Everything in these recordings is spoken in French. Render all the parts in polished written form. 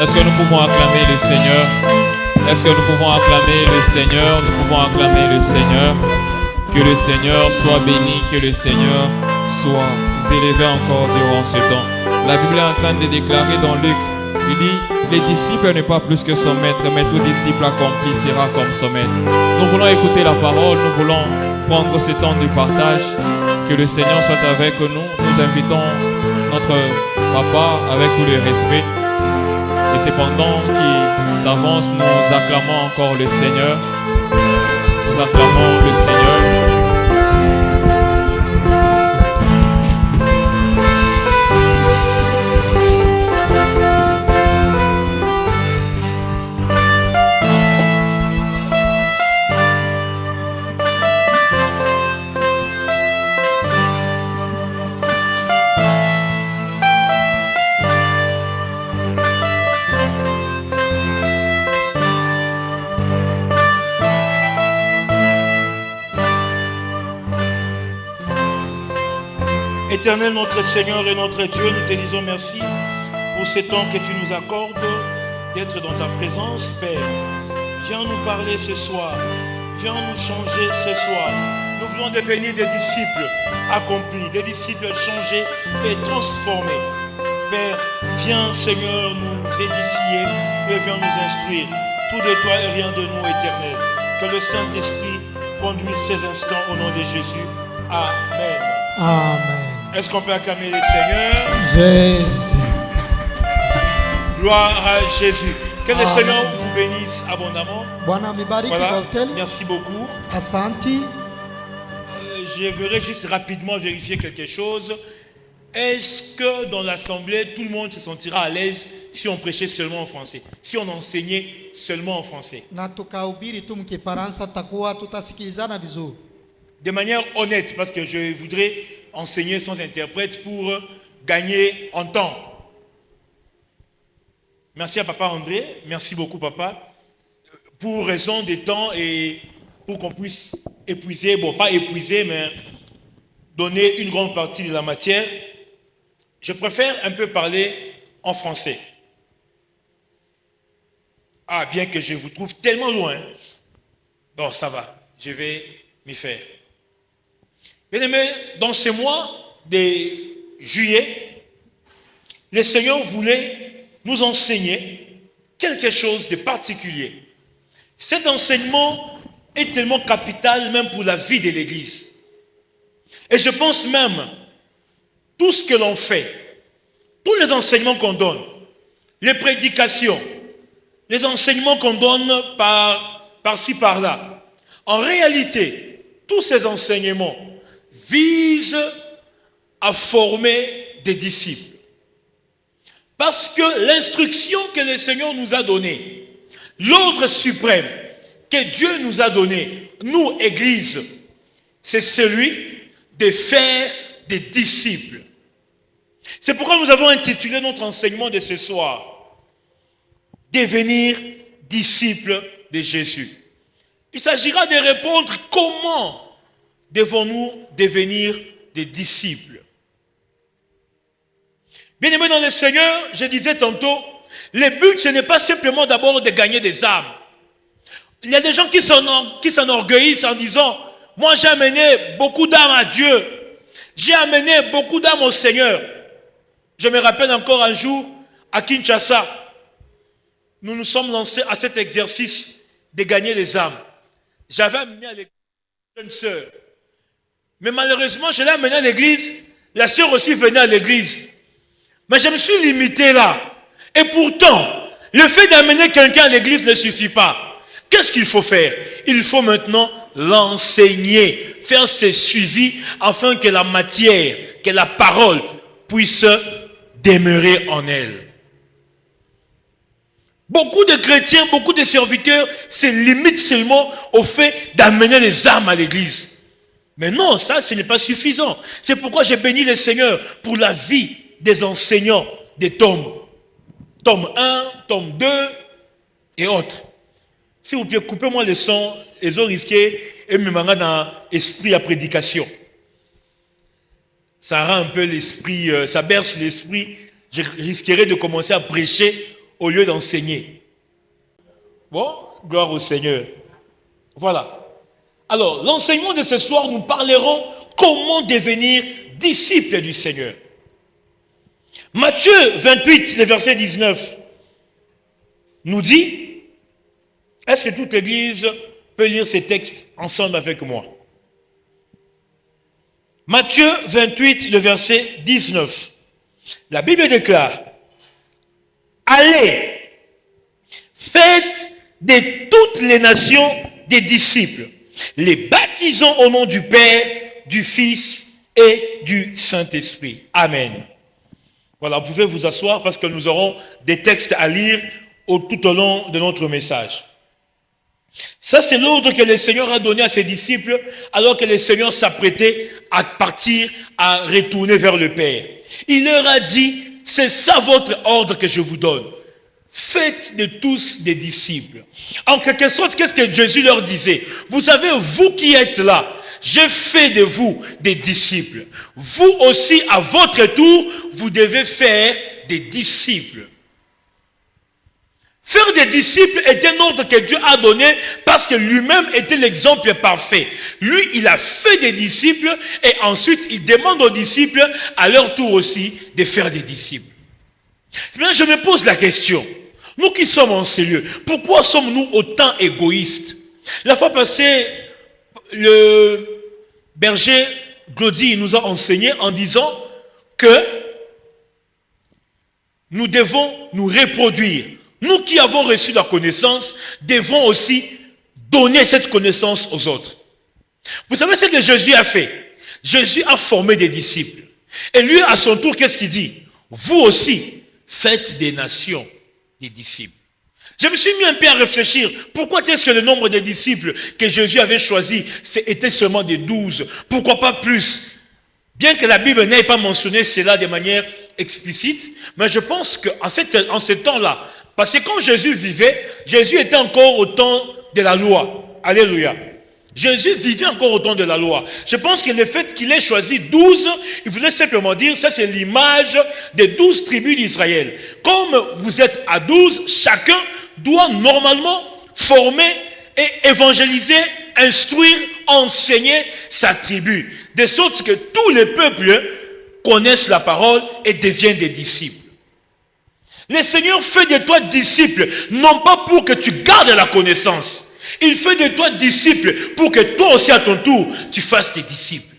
Est-ce que nous pouvons acclamer le Seigneur? Est-ce que nous pouvons acclamer le Seigneur? Nous pouvons acclamer le Seigneur. Que le Seigneur soit béni, que le Seigneur soit élevé encore durant ce temps. La Bible est en train de déclarer dans Luc, il dit, les disciples n'est pas plus que son maître, mais tout disciple accompli sera comme son maître. Nous voulons écouter la parole, nous voulons prendre ce temps du partage. Que le Seigneur soit avec nous. Nous invitons notre papa avec tout le respect. Et cependant qu'il s'avance, nous acclamons encore le Seigneur. Nous acclamons le Seigneur. Éternel, notre Seigneur et notre Dieu, nous te disons merci pour ce temps que tu nous accordes d'être dans ta présence, Père. Viens nous parler ce soir, viens nous changer ce soir. Nous voulons devenir des disciples accomplis, des disciples changés et transformés. Père, viens Seigneur nous édifier et viens nous instruire. Tout de toi et rien de nous, Éternel. Que le Saint-Esprit conduise ces instants au nom de Jésus. Amen. Amen. Est-ce qu'on peut acclamer le Seigneur? Jésus. Gloire à Jésus. Que le Seigneur vous bénisse abondamment. Bwana mibariki Voilà. kwa hoteli. Merci beaucoup. Asanti. Je voudrais juste rapidement vérifier quelque chose. Est-ce que dans l'assemblée, tout le monde se sentira à l'aise si on prêchait seulement en français, si on enseignait seulement en français? Na tukahubiri tu mkifaransa tutakuwa tutasikilizana vizuri. De manière honnête, parce que je voudrais enseigner sans interprète pour gagner en temps. Merci à Papa André, merci beaucoup Papa, pour raison des temps et pour qu'on puisse épuiser, bon pas épuiser, mais donner une grande partie de la matière. Je préfère un peu parler en français. Ah, bien que je vous trouve tellement loin. Bon, ça va, je vais m'y faire. Bien-aimés, dans ce mois de juillet, le Seigneur voulait nous enseigner quelque chose de particulier. Cet enseignement est tellement capital même pour la vie de l'Église. Et je pense même, tout ce que l'on fait, tous les enseignements qu'on donne, les prédications, les enseignements qu'on donne par-ci, par-là, en réalité, tous ces enseignements vise à former des disciples. Parce que l'instruction que le Seigneur nous a donnée, l'ordre suprême que Dieu nous a donné, nous, Église, c'est celui de faire des disciples. C'est pourquoi nous avons intitulé notre enseignement de ce soir, devenir disciples de Jésus. Il s'agira de répondre comment devons-nous devenir des disciples. Bien-aimés dans le Seigneur, je disais tantôt, le but, ce n'est pas simplement d'abord de gagner des âmes. Il y a des gens qui s'enorgueillissent en disant, moi j'ai amené beaucoup d'âmes à Dieu, j'ai amené beaucoup d'âmes au Seigneur. Je me rappelle encore un jour, à Kinshasa, nous nous sommes lancés à cet exercice de gagner les âmes. J'avais amené à l'église une jeune sœur. Mais malheureusement, je l'ai amenée à l'église. La sœur aussi venait à l'église. Mais je me suis limité là. Et pourtant, le fait d'amener quelqu'un à l'église ne suffit pas. Qu'est-ce qu'il faut faire? Il faut maintenant l'enseigner, faire ce suivi afin que la matière, que la parole puisse demeurer en elle. Beaucoup de chrétiens, beaucoup de serviteurs se limitent seulement au fait d'amener les âmes à l'église. Mais non, ça, ce n'est pas suffisant. C'est pourquoi j'ai béni le Seigneur pour la vie des enseignants des tomes. Tome 1, tome 2 et autres. S'il vous plaît, coupez-moi le son, les autres risqués, et me manquent dans l'esprit à prédication. Ça rend un peu l'esprit, ça berce l'esprit. Je risquerais de commencer à prêcher au lieu d'enseigner. Bon, gloire au Seigneur. Voilà. Alors, l'enseignement de ce soir, nous parlerons comment devenir disciple du Seigneur. Matthieu 28, le verset 19, nous dit, est-ce que toute l'Église peut lire ces textes ensemble avec moi? Matthieu 28, le verset 19. La Bible déclare, allez, faites de toutes les nations des disciples, les baptisant au nom du Père, du Fils et du Saint-Esprit. Amen. Voilà, vous pouvez vous asseoir parce que nous aurons des textes à lire tout au long de notre message. Ça, c'est l'ordre que le Seigneur a donné à ses disciples alors que le Seigneur s'apprêtait à partir, à retourner vers le Père. Il leur a dit, c'est ça votre ordre que je vous donne. Faites de tous des disciples. En quelque sorte, qu'est-ce que Jésus leur disait? Vous savez, vous qui êtes là, je fais de vous des disciples. Vous aussi, à votre tour, vous devez faire des disciples. Faire des disciples est un ordre que Dieu a donné parce que lui-même était l'exemple parfait. Lui, il a fait des disciples et ensuite, il demande aux disciples, à leur tour aussi, de faire des disciples. Maintenant, je me pose la question. Nous qui sommes en ces lieux, pourquoi sommes-nous autant égoïstes? La fois passée, le berger Glody nous a enseigné en disant que nous devons nous reproduire. Nous qui avons reçu la connaissance, devons aussi donner cette connaissance aux autres. Vous savez ce que Jésus a fait? Jésus a formé des disciples. Et lui, à son tour, qu'est-ce qu'il dit? Vous aussi, faites des nations des disciples. Je me suis mis un peu à réfléchir. Pourquoi est-ce que le nombre de disciples que Jésus avait choisi était seulement de 12? Pourquoi pas plus? Bien que la Bible n'ait pas mentionné cela de manière explicite, mais je pense qu'en ce temps-là, parce que quand Jésus vivait, Jésus était encore au temps de la loi. Alléluia. Jésus vivait encore au temps de la loi. Je pense que le fait qu'il ait choisi 12, il voulait simplement dire, ça c'est l'image des 12 tribus d'Israël. Comme vous êtes à 12, chacun doit normalement former et évangéliser, instruire, enseigner sa tribu. De sorte que tous les peuples connaissent la parole et deviennent des disciples. Le Seigneur fait de toi disciple, non pas pour que tu gardes la connaissance. Il fait de toi disciple pour que toi aussi à ton tour, tu fasses tes disciples.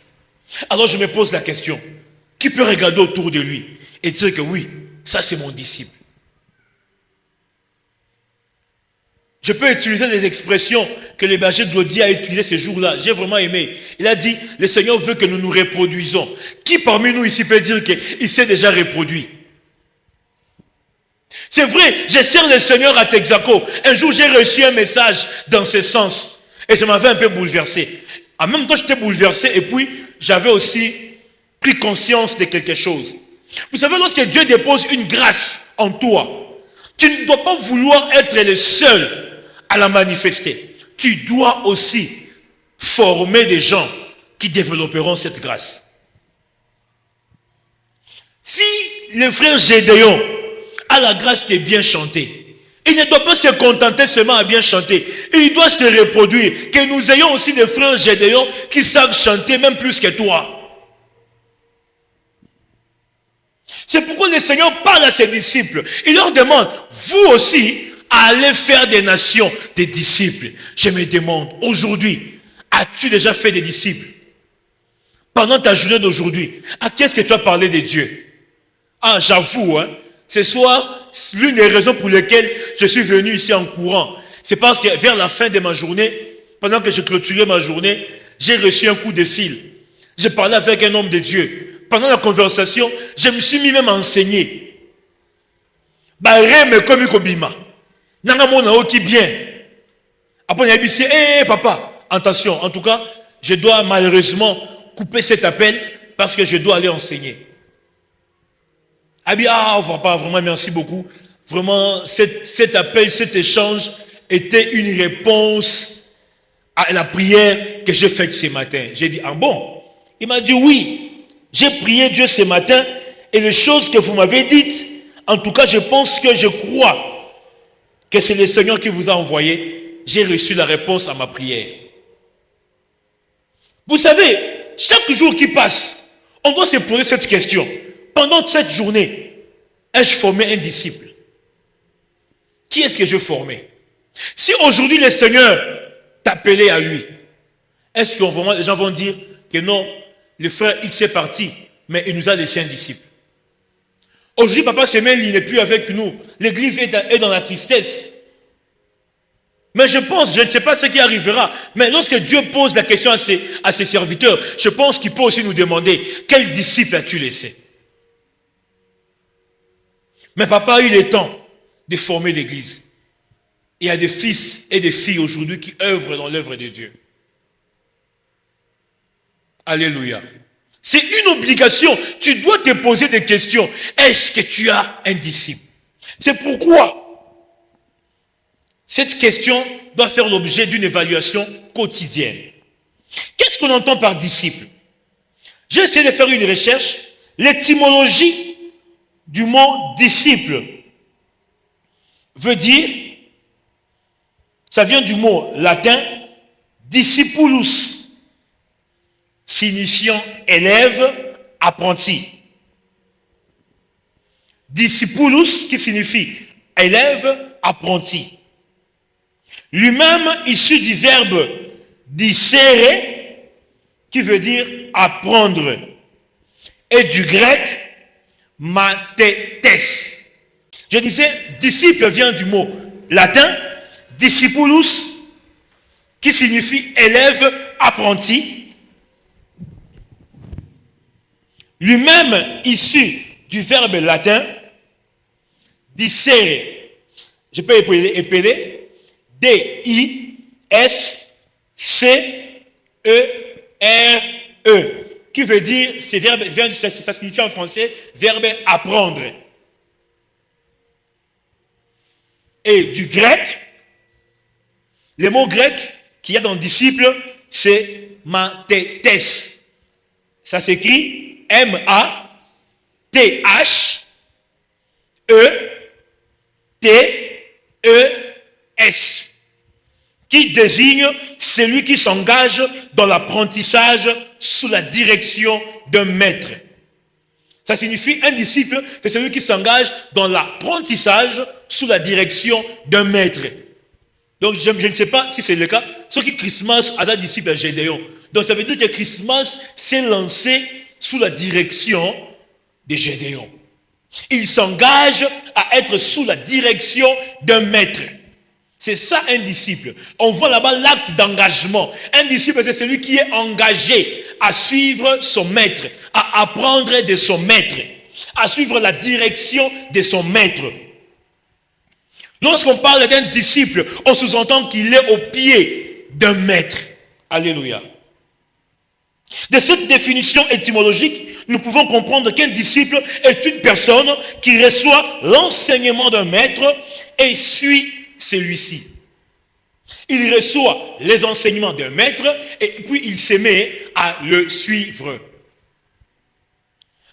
Alors je me pose la question, qui peut regarder autour de lui et dire que oui, ça c'est mon disciple? Je peux utiliser les expressions que le berger Glody a utilisées ce jour-là. J'ai vraiment aimé. Il a dit, le Seigneur veut que nous nous reproduisons. Qui parmi nous ici peut dire qu'il s'est déjà reproduit? C'est vrai, je sers le Seigneur à Texaco. Un jour, j'ai reçu un message dans ce sens. Et ça m'avait un peu bouleversé. En même temps, j'étais bouleversé et puis, j'avais aussi pris conscience de quelque chose. Vous savez, lorsque Dieu dépose une grâce en toi, tu ne dois pas vouloir être le seul à la manifester. Tu dois aussi former des gens qui développeront cette grâce. Si le frère Gédéon a la grâce de bien chanter, il ne doit pas se contenter seulement à bien chanter. Il doit se reproduire. Que nous ayons aussi des frères Gédéon qui savent chanter même plus que toi. C'est pourquoi le Seigneur parle à ses disciples. Il leur demande, vous aussi, allez faire des nations des disciples. Je me demande, aujourd'hui, as-tu déjà fait des disciples? Pendant ta journée d'aujourd'hui, à qui est-ce que tu as parlé de Dieu? Ah, j'avoue, ce soir, l'une des raisons pour lesquelles je suis venu ici en courant, c'est parce que vers la fin de ma journée, pendant que je clôturais ma journée, j'ai reçu un coup de fil. J'ai parlé avec un homme de Dieu. Pendant la conversation, je me suis mis même à enseigner. Barème comme Ikobima. Nanga mona oki bien. Après, il a dit, papa, attention, en tout cas, je dois malheureusement couper cet appel parce que je dois aller enseigner. Ah papa, vraiment merci beaucoup. Vraiment, cet appel, cet échange était une réponse à la prière que j'ai faite ce matin. J'ai dit, ah bon? Il m'a dit oui. J'ai prié Dieu ce matin et les choses que vous m'avez dites, en tout cas, je pense que je crois que c'est le Seigneur qui vous a envoyé, j'ai reçu la réponse à ma prière. Vous savez, chaque jour qui passe, on doit se poser cette question. Pendant cette journée, ai-je formé un disciple? Qui est-ce que je formais? Si aujourd'hui le Seigneur t'appelait à lui, est-ce que vraiment les gens vont dire que non, le frère X est parti, mais il nous a laissé un disciple? Aujourd'hui, Papa Semel, il n'est plus avec nous. L'église est dans la tristesse. Mais je pense, je ne sais pas ce qui arrivera, mais lorsque Dieu pose la question à ses serviteurs, je pense qu'il peut aussi nous demander, quel disciple as-tu laissé? Mais Papa a eu le temps de former l'église. Il y a des fils et des filles aujourd'hui qui œuvrent dans l'œuvre de Dieu. Alléluia. C'est une obligation. Tu dois te poser des questions. Est-ce que tu as un disciple? C'est pourquoi cette question doit faire l'objet d'une évaluation quotidienne. Qu'est-ce qu'on entend par disciple? J'ai essayé de faire une recherche. L'étymologie du mot disciple veut dire, ça vient du mot latin discipulus, signifiant élève, apprenti. Discipulus qui signifie élève, apprenti. Lui-même issu du verbe discere, qui veut dire apprendre, et du grec mathetes. Je disais, disciple vient du mot latin discipulus, qui signifie élève, apprenti. Lui-même issu du verbe latin discere. Je peux épeler D-I-S-C-E-R-E, qui veut dire, ça signifie en français, verbe apprendre. Et du grec, le mot grec qu'il y a dans disciple, c'est mathetes. Ça s'écrit M-A-T-H-E-T-E-S, qui désigne celui qui s'engage dans l'apprentissage sous la direction d'un maître. Ça signifie un disciple, c'est celui qui s'engage dans l'apprentissage sous la direction d'un maître. Donc je ne sais pas si c'est le cas. Ce qui Christmas a un disciple à Gédéon. Donc ça veut dire que Christmas s'est lancé sous la direction de Gédéon. Il s'engage à être sous la direction d'un maître. C'est ça un disciple. On voit là-bas l'acte d'engagement. Un disciple, c'est celui qui est engagé à suivre son maître, à apprendre de son maître, à suivre la direction de son maître. Lorsqu'on parle d'un disciple, on sous-entend qu'il est au pied d'un maître. Alléluia. De cette définition étymologique, nous pouvons comprendre qu'un disciple est une personne qui reçoit l'enseignement d'un maître et suit celui-ci. Il reçoit les enseignements d'un maître et puis il se met à le suivre.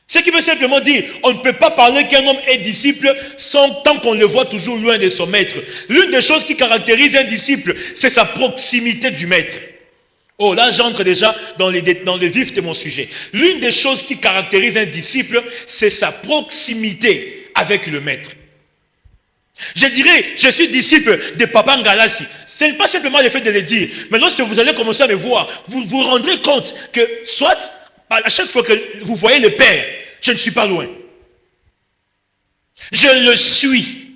Ce qui veut simplement dire, on ne peut pas parler qu'un homme est disciple tant qu'on le voit toujours loin de son maître. L'une des choses qui caractérise un disciple, c'est sa proximité du maître. Oh, là j'entre déjà dans le vif de mon sujet. L'une des choses qui caractérise un disciple, c'est sa proximité avec le maître. Je dirais, je suis disciple de Papa Ngalassi. Ce n'est pas simplement le fait de le dire, mais lorsque vous allez commencer à me voir, vous vous rendrez compte que soit à chaque fois que vous voyez le Père, je ne suis pas loin. Je le suis.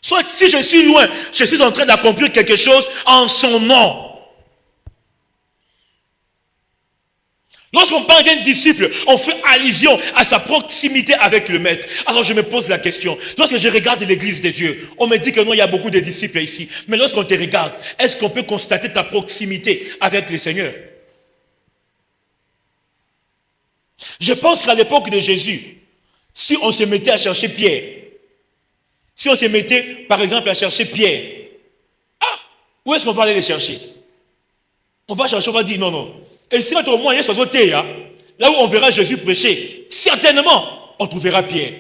Soit si je suis loin, je suis en train d'accomplir quelque chose en son nom. Lorsqu'on parle d'un disciple, on fait allusion à sa proximité avec le maître. Alors je me pose la question, lorsque je regarde l'église de Dieu, on me dit que non, il y a beaucoup de disciples ici. Mais lorsqu'on te regarde, est-ce qu'on peut constater ta proximité avec le Seigneur? Je pense qu'à l'époque de Jésus, si on se mettait à chercher Pierre, si on se mettait par exemple à chercher Pierre, où est-ce qu'on va aller les chercher? On va chercher, on va dire non. Et si notre moyen soit sauté, là où on verra Jésus prêcher, certainement, on trouvera Pierre.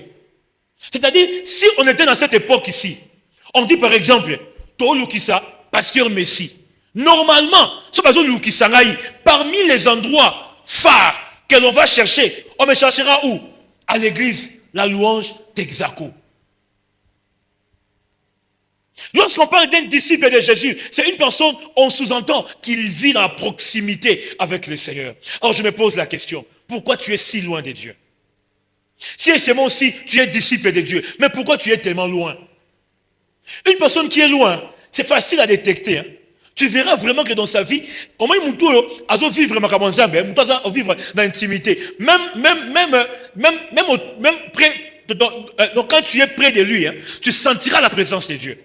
C'est-à-dire, si on était dans cette époque ici, On dit par exemple, To Lukisa, Pasteur Messi. Normalement, ce Pasteur Lukisa, parmi les endroits phares que l'on va chercher, on me cherchera où? À l'église, la louange d'Exaco. Lorsqu'on parle d'un disciple de Jésus, c'est une personne, on sous-entend qu'il vit en proximité avec le Seigneur. Alors je me pose la question, pourquoi tu es si loin de Dieu? Si c'est moi aussi, tu es disciple de Dieu, mais pourquoi tu es tellement loin? Une personne qui est loin, c'est facile à détecter. Hein. Tu verras vraiment que dans sa vie, au moins, il a vivre vivre dans l'intimité. Même près, donc quand tu es près de lui, hein, tu sentiras la présence de Dieu.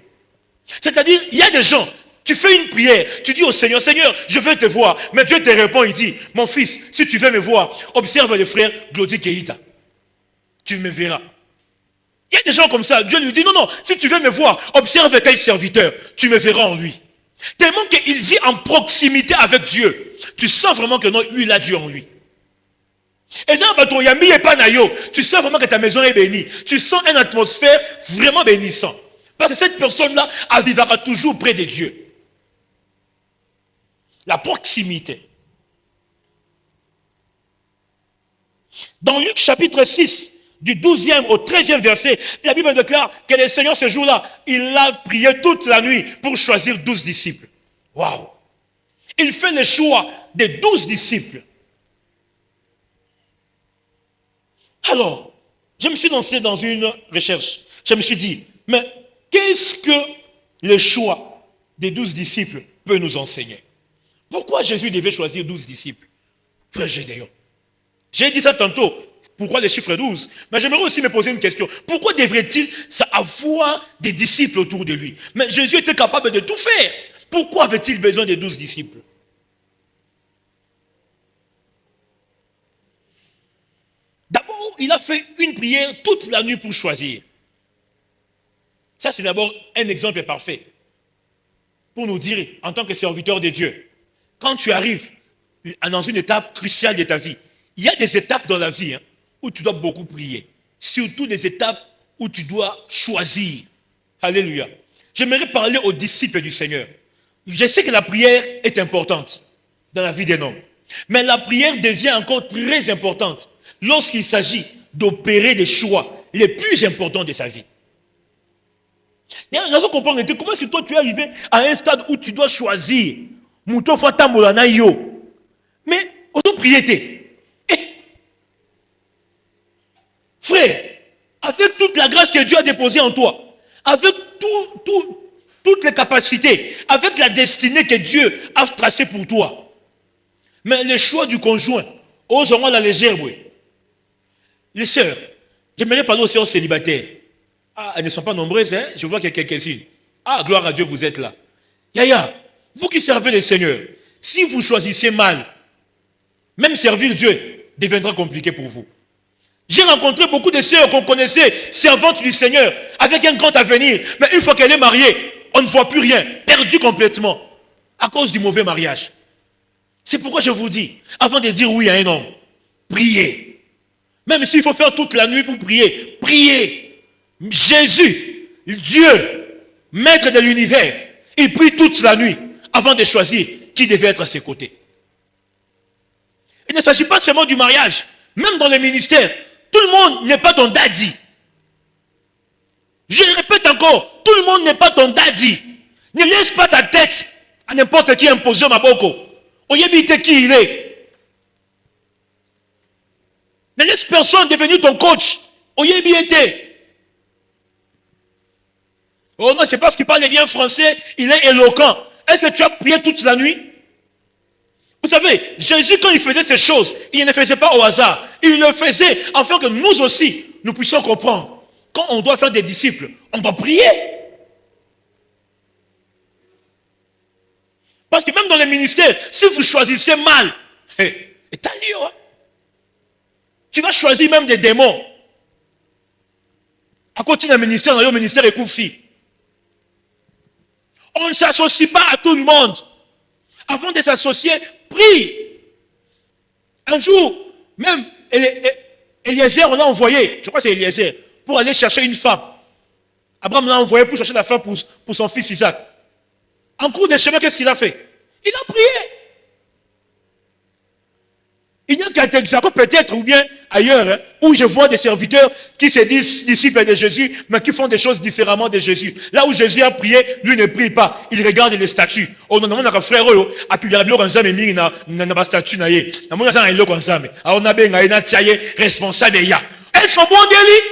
C'est-à-dire, il y a des gens, tu fais une prière, tu dis au Seigneur, Seigneur, je veux te voir. Mais Dieu te répond, il dit, mon fils, si tu veux me voir, observe le frère Glody Keïta. Tu me verras. Il y a des gens comme ça, Dieu lui dit, non, non, si tu veux me voir, observe tel serviteur, tu me verras en lui. Tellement qu'il vit en proximité avec Dieu. Tu sens vraiment que non, lui, il a Dieu en lui. Et là, tu sens vraiment que ta maison est bénie. Tu sens une atmosphère vraiment bénissante. Parce que cette personne-là, elle vivra toujours près de Dieu. La proximité. Dans Luc chapitre 6, du 12e au 13e verset, la Bible déclare que le Seigneur, ce jour-là, il a prié toute la nuit pour choisir 12 disciples. Waouh! Il fait le choix des 12 disciples. Alors, je me suis lancé dans une recherche. Je me suis dit, mais qu'est-ce que le choix des 12 disciples peut nous enseigner? Pourquoi Jésus devait choisir 12 disciples? Frère Gédéon. J'ai dit ça tantôt. Pourquoi le chiffre 12? Mais j'aimerais aussi me poser une question. Pourquoi devrait-il avoir des disciples autour de lui? Mais Jésus était capable de tout faire. Pourquoi avait-il besoin de 12 disciples? D'abord, il a fait une prière toute la nuit pour choisir. Ça, c'est d'abord un exemple parfait pour nous dire, en tant que serviteur de Dieu, quand tu arrives dans une étape cruciale de ta vie, il y a des étapes dans la vie où tu dois beaucoup prier. Surtout des étapes où tu dois choisir. Alléluia. J'aimerais parler aux disciples du Seigneur. Je sais que la prière est importante dans la vie d'un homme. Mais la prière devient encore très importante lorsqu'il s'agit d'opérer des choix les plus importants de sa vie. Comment est-ce que toi tu es arrivé à un stade où tu dois choisir? Mais autant prier. Frère, avec toute la grâce que Dieu a déposée en toi, avec toutes les capacités, avec la destinée que Dieu a tracée pour toi, mais le choix du conjoint, osons la légère, oui. Les sœurs, j'aimerais parler aux sœurs célibataires. Ah, elles ne sont pas nombreuses, hein? Je vois qu'il y a quelques-unes. Ah, gloire à Dieu, vous êtes là. Yaya, vous qui servez le Seigneur, si vous choisissez mal, même servir Dieu deviendra compliqué pour vous. J'ai rencontré beaucoup de sœurs qu'on connaissait, servantes du Seigneur, avec un grand avenir. Mais une fois qu'elle est mariée, on ne voit plus rien, perdu complètement, à cause du mauvais mariage. C'est pourquoi je vous dis, avant de dire oui à un homme, priez. Même s'il faut faire toute la nuit pour prier, priez. Jésus, Dieu, maître de l'univers, il prie toute la nuit avant de choisir qui devait être à ses côtés. Il ne s'agit pas seulement du mariage, même dans les ministères. Tout le monde n'est pas ton daddy. Je répète encore, tout le monde n'est pas ton daddy. Ne laisse pas ta tête à n'importe qui imposer ma boko. Oyebite qui il est. Ne laisse personne devenir ton coach. Oyebite. Oh non, c'est parce qu'il parle bien français, il est éloquent. Est-ce que tu as prié toute la nuit? Vous savez, Jésus, quand il faisait ces choses, il ne faisait pas au hasard. Il le faisait afin que nous aussi, nous puissions comprendre. Quand on doit faire des disciples, on doit prier. Parce que même dans les ministères, si vous choisissez mal, tu vas choisir même des démons. À côté d'un ministère, dans le ministère est Koufi. On ne s'associe pas à tout le monde. Avant de s'associer, prie. Un jour, même Eliezer, on l'a envoyé, je crois que c'est Eliezer, pour aller chercher une femme. Abraham l'a envoyé pour chercher la femme pour son fils Isaac. En cours de chemin, qu'est-ce qu'il a fait? Il a prié. Il n'y a qu'à Texaco peut-être, ou bien ailleurs, hein, où je vois des serviteurs qui se disent disciples de Jésus, mais qui font des choses différemment de Jésus. Là où Jésus a prié, lui ne prie pas. Il regarde les statues. Oh non, non, on a un frère, puis il y a un statut, responsable. Est-ce qu'on bon délit?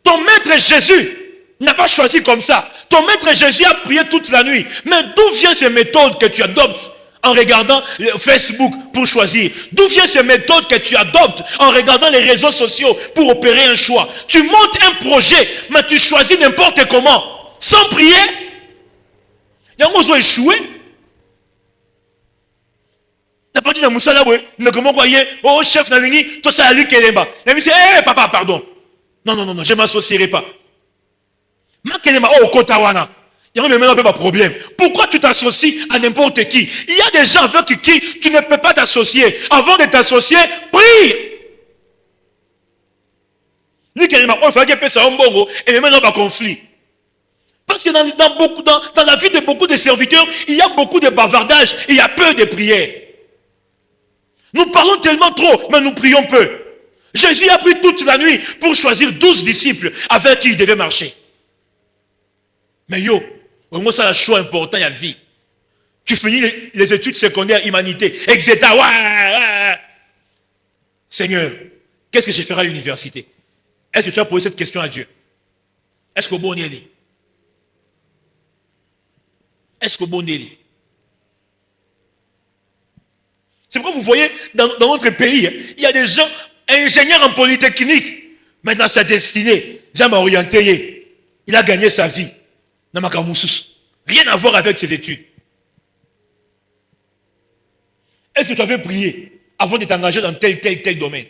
Ton maître Jésus n'a pas choisi comme ça. Ton maître Jésus a prié toute la nuit. Mais d'où viennent ces méthodes que tu adoptes en regardant Facebook pour choisir? D'où viennent ces méthodes que tu adoptes en regardant les réseaux sociaux pour opérer un choix? Tu montes un projet, mais tu choisis n'importe comment, sans prier. Il y a un mot échoué. La partie de Moussa, ne comment croyez, oh chef Nalini, toi ça a lu Kelemba. Il me dit, hé papa, pardon. Non, je ne m'associerai pas. Ma Kelemba, oh Kotawana. Il y a même un problème. Pourquoi tu t'associes à n'importe qui? Il y a des gens avec qui tu ne peux pas t'associer. Avant de t'associer, prie. Il faut que ça et même dans un conflit. Parce que dans la vie de beaucoup de serviteurs, il y a beaucoup de bavardage, il y a peu de prières. Nous parlons tellement trop, mais nous prions peu. Jésus a pris toute la nuit pour choisir 12 disciples avec qui il devait marcher. Mais moi, ça a un choix important, il y a vie. Tu finis les études secondaires, humanité, etc. Ouais. Seigneur, qu'est-ce que je ferai à l'université? Est-ce que tu as posé cette question à Dieu? Est-ce qu'au bon Dieu? Est-ce qu'au bon Dieu? C'est pourquoi vous voyez, dans notre pays, il y a des gens, ingénieurs en polytechnique, mais dans sa destinée, Jean m'a orienté, il a gagné sa vie. Rien à voir avec ses études. Est-ce que tu avais prié avant de t'engager dans tel domaine?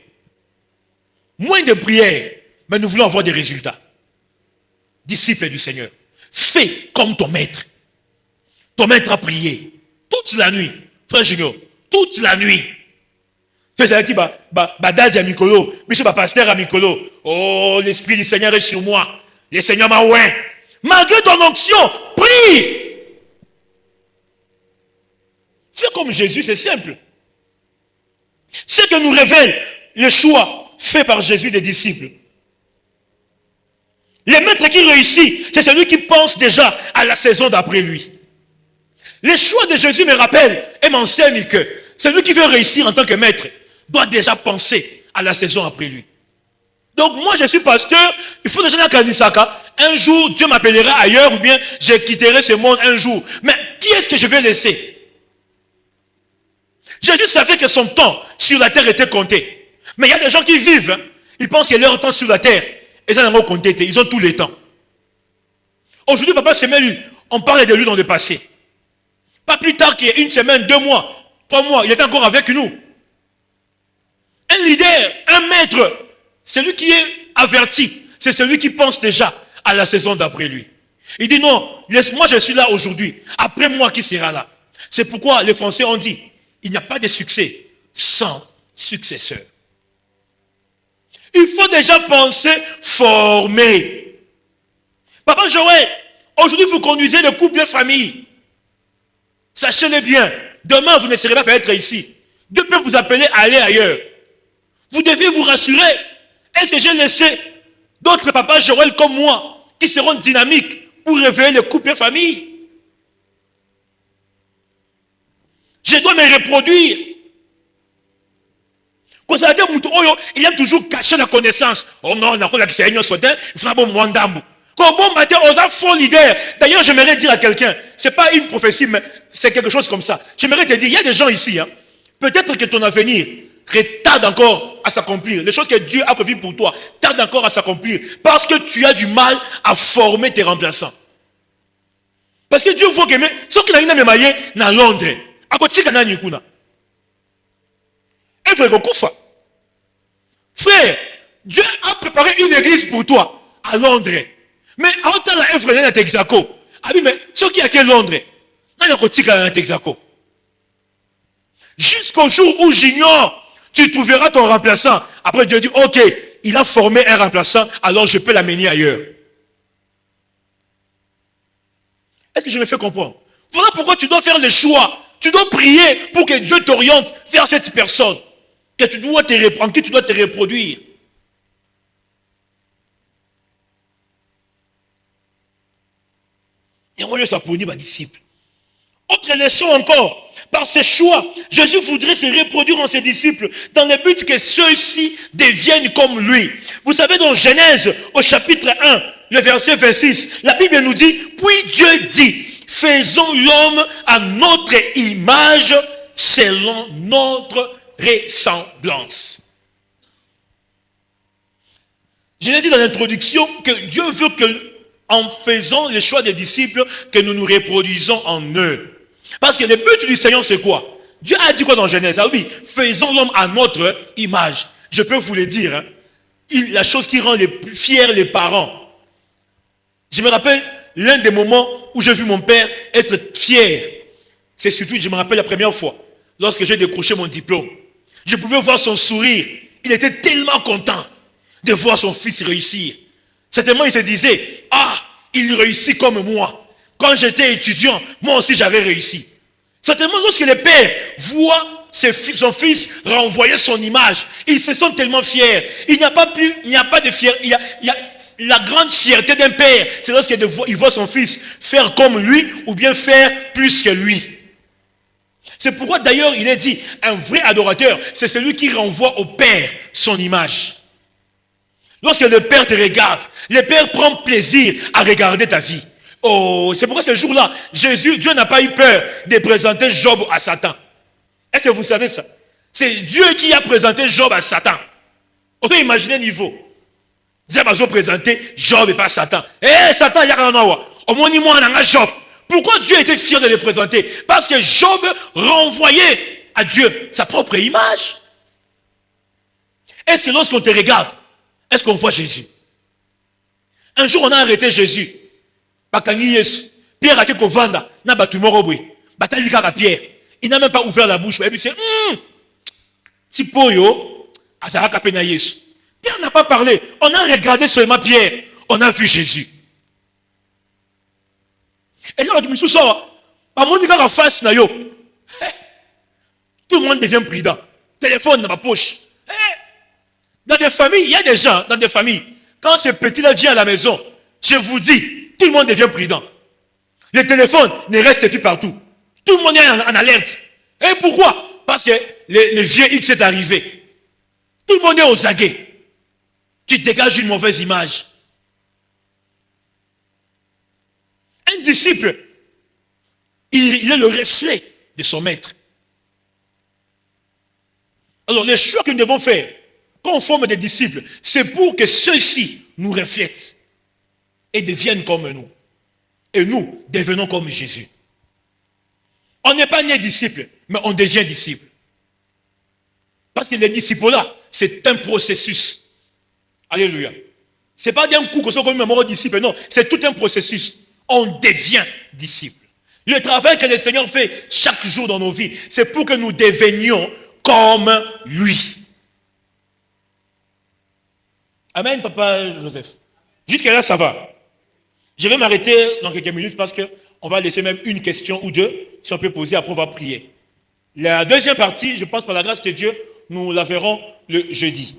Moins de prières, mais nous voulons avoir des résultats. Disciple du Seigneur, fais comme ton maître. Ton maître a prié toute la nuit. Frère Junior, toute la nuit. Fais qui daddy à Mikolo, monsieur pasteur à Mikolo. Oh, l'esprit du Seigneur est sur moi. Le Seigneur m'a oué. Malgré ton onction, prie. Fais comme Jésus, c'est simple. Ce que nous révèle le choix fait par Jésus des disciples. Le maître qui réussit, c'est celui qui pense déjà à la saison d'après lui. Les choix de Jésus me rappellent et m'enseignent que celui qui veut réussir en tant que maître doit déjà penser à la saison après lui. Donc moi je suis pasteur, il faut déjà dans Kanisaka. Un jour Dieu m'appellera ailleurs ou bien je quitterai ce monde un jour. Mais qui est-ce que je vais laisser? Jésus savait que son temps sur la terre était compté. Mais il y a des gens qui vivent, hein, ils pensent que leur temps sur la terre est en compté, ils ont tous les temps. Aujourd'hui papa Semelu, on parle de lui dans le passé. Pas plus tard qu'il y a une semaine, 2 mois, 3 mois, il était encore avec nous. Un leader, un maître, celui qui est averti, c'est celui qui pense déjà à la saison d'après lui. Il dit non, laisse-moi, je suis là aujourd'hui. Après moi, qui sera là? C'est pourquoi les Français ont dit, il n'y a pas de succès sans successeur. Il faut déjà penser former. Papa Joël, aujourd'hui vous conduisez le couple de famille. Sachez-le bien, demain vous ne serez pas peut-être ici. Dieu peut vous appeler à aller ailleurs. Vous devez vous rassurer. Est-ce que j'ai laissé d'autres papas Joël comme moi qui seront dynamiques pour réveiller le couple et famille? Je dois me reproduire. Il aime toujours cacher la connaissance. Oh non, il faut un bon mandambo. Comme bon matin, on faux leader. D'ailleurs, j'aimerais dire à quelqu'un, c'est pas une prophétie, mais c'est quelque chose comme ça. J'aimerais te dire, il y a des gens ici, hein, peut-être que ton avenir retarde encore à s'accomplir. Les choses que Dieu a prévues pour toi tardent encore à s'accomplir parce que tu as du mal à former tes remplaçants. Parce que Dieu voit que ce qu'il a dit dans Londres, à côté de Nikuna. Et frère, Dieu a préparé une église pour toi à Londres. Mais en tant que frère dans Texaco, mais ce qui a que Londres, dans Texaco. Jusqu'au jour où j'ignore, tu trouveras ton remplaçant. Après Dieu dit, ok, il a formé un remplaçant, alors je peux l'amener ailleurs. Est-ce que je me fais comprendre? Voilà pourquoi tu dois faire le choix. Tu dois prier pour que Dieu t'oriente vers cette personne en qui tu dois te reproduire. Et moi, je suis pour mes disciples. Autre leçon encore, par ses choix, Jésus voudrait se reproduire en ses disciples dans le but que ceux-ci deviennent comme lui. Vous savez, dans Genèse, au chapitre 1, le verset 26, la Bible nous dit, puis Dieu dit, faisons l'homme à notre image selon notre ressemblance. Je l'ai dit dans l'introduction que Dieu veut que, en faisant le choix des disciples, que nous nous reproduisons en eux. Parce que le but du Seigneur, c'est quoi? Dieu a dit quoi dans Genèse? Ah oui, faisons l'homme à notre image. Je peux vous le dire, hein, la chose qui rend les plus fiers les parents. Je me rappelle l'un des moments où j'ai vu mon père être fier. C'est surtout, je me rappelle la première fois, lorsque j'ai décroché mon diplôme. Je pouvais voir son sourire. Il était tellement content de voir son fils réussir. Certainement, il se disait, ah, il réussit comme moi. Quand j'étais étudiant, moi aussi j'avais réussi. Certainement, lorsque le père voit son fils renvoyer son image, il se sent tellement fier. Il n'y a pas de fierté. La grande fierté d'un père, c'est lorsqu'il voit son fils faire comme lui ou bien faire plus que lui. C'est pourquoi d'ailleurs il est dit, un vrai adorateur, c'est celui qui renvoie au père son image. Lorsque le père te regarde, le père prend plaisir à regarder ta vie. Oh, c'est pourquoi ce jour-là, Dieu n'a pas eu peur de présenter Job à Satan. Est-ce que vous savez ça? C'est Dieu qui a présenté Job à Satan. On peut imaginer le niveau. Dieu a présenté Job et pas Satan. Satan, il y a au moins moi, on a Job. Pourquoi Dieu était fier de le présenter? Parce que Job renvoyait à Dieu sa propre image. Est-ce que lorsqu'on te regarde, est-ce qu'on voit Jésus? Un jour, on a arrêté Jésus. Pierre a été kovanda. Na batumorobwe. Batalika Pierre. Il n'a même pas ouvert la bouche. Et puis c'est Tipoyo. Azaraka pena Yesu. Pierre n'a pas parlé. On a regardé seulement Pierre. On a vu Jésus. Et là, tu me souviens, pas mon gars en face na yo. Tout le monde devient prudent. Téléphone dans ma poche. Dans des familles, il y a des gens, dans des familles, quand ce petit-là vient à la maison, je vous dis, tout le monde devient prudent. Le téléphone ne reste plus partout. Tout le monde est en alerte. Et pourquoi? Parce que le vieux X est arrivé. Tout le monde est aux aguets. Tu dégages une mauvaise image. Un disciple, il est le reflet de son maître. Alors, les choix que nous devons faire, quand on forme des disciples, c'est pour que ceux-ci nous reflètent et deviennent comme nous. Et nous devenons comme Jésus. On n'est pas né disciple, mais on devient disciple. Parce que les disciples-là, c'est un processus. Alléluia. Ce n'est pas d'un coup qu'on soit comme un disciple, non. C'est tout un processus. On devient disciple. Le travail que le Seigneur fait chaque jour dans nos vies, c'est pour que nous devenions comme lui. Amen, papa Joseph. Jusqu'à là, ça va. Je vais m'arrêter dans quelques minutes parce qu'on va laisser même une question ou deux, si on peut poser, après on va prier. La deuxième partie, je pense par la grâce de Dieu, nous la verrons le jeudi.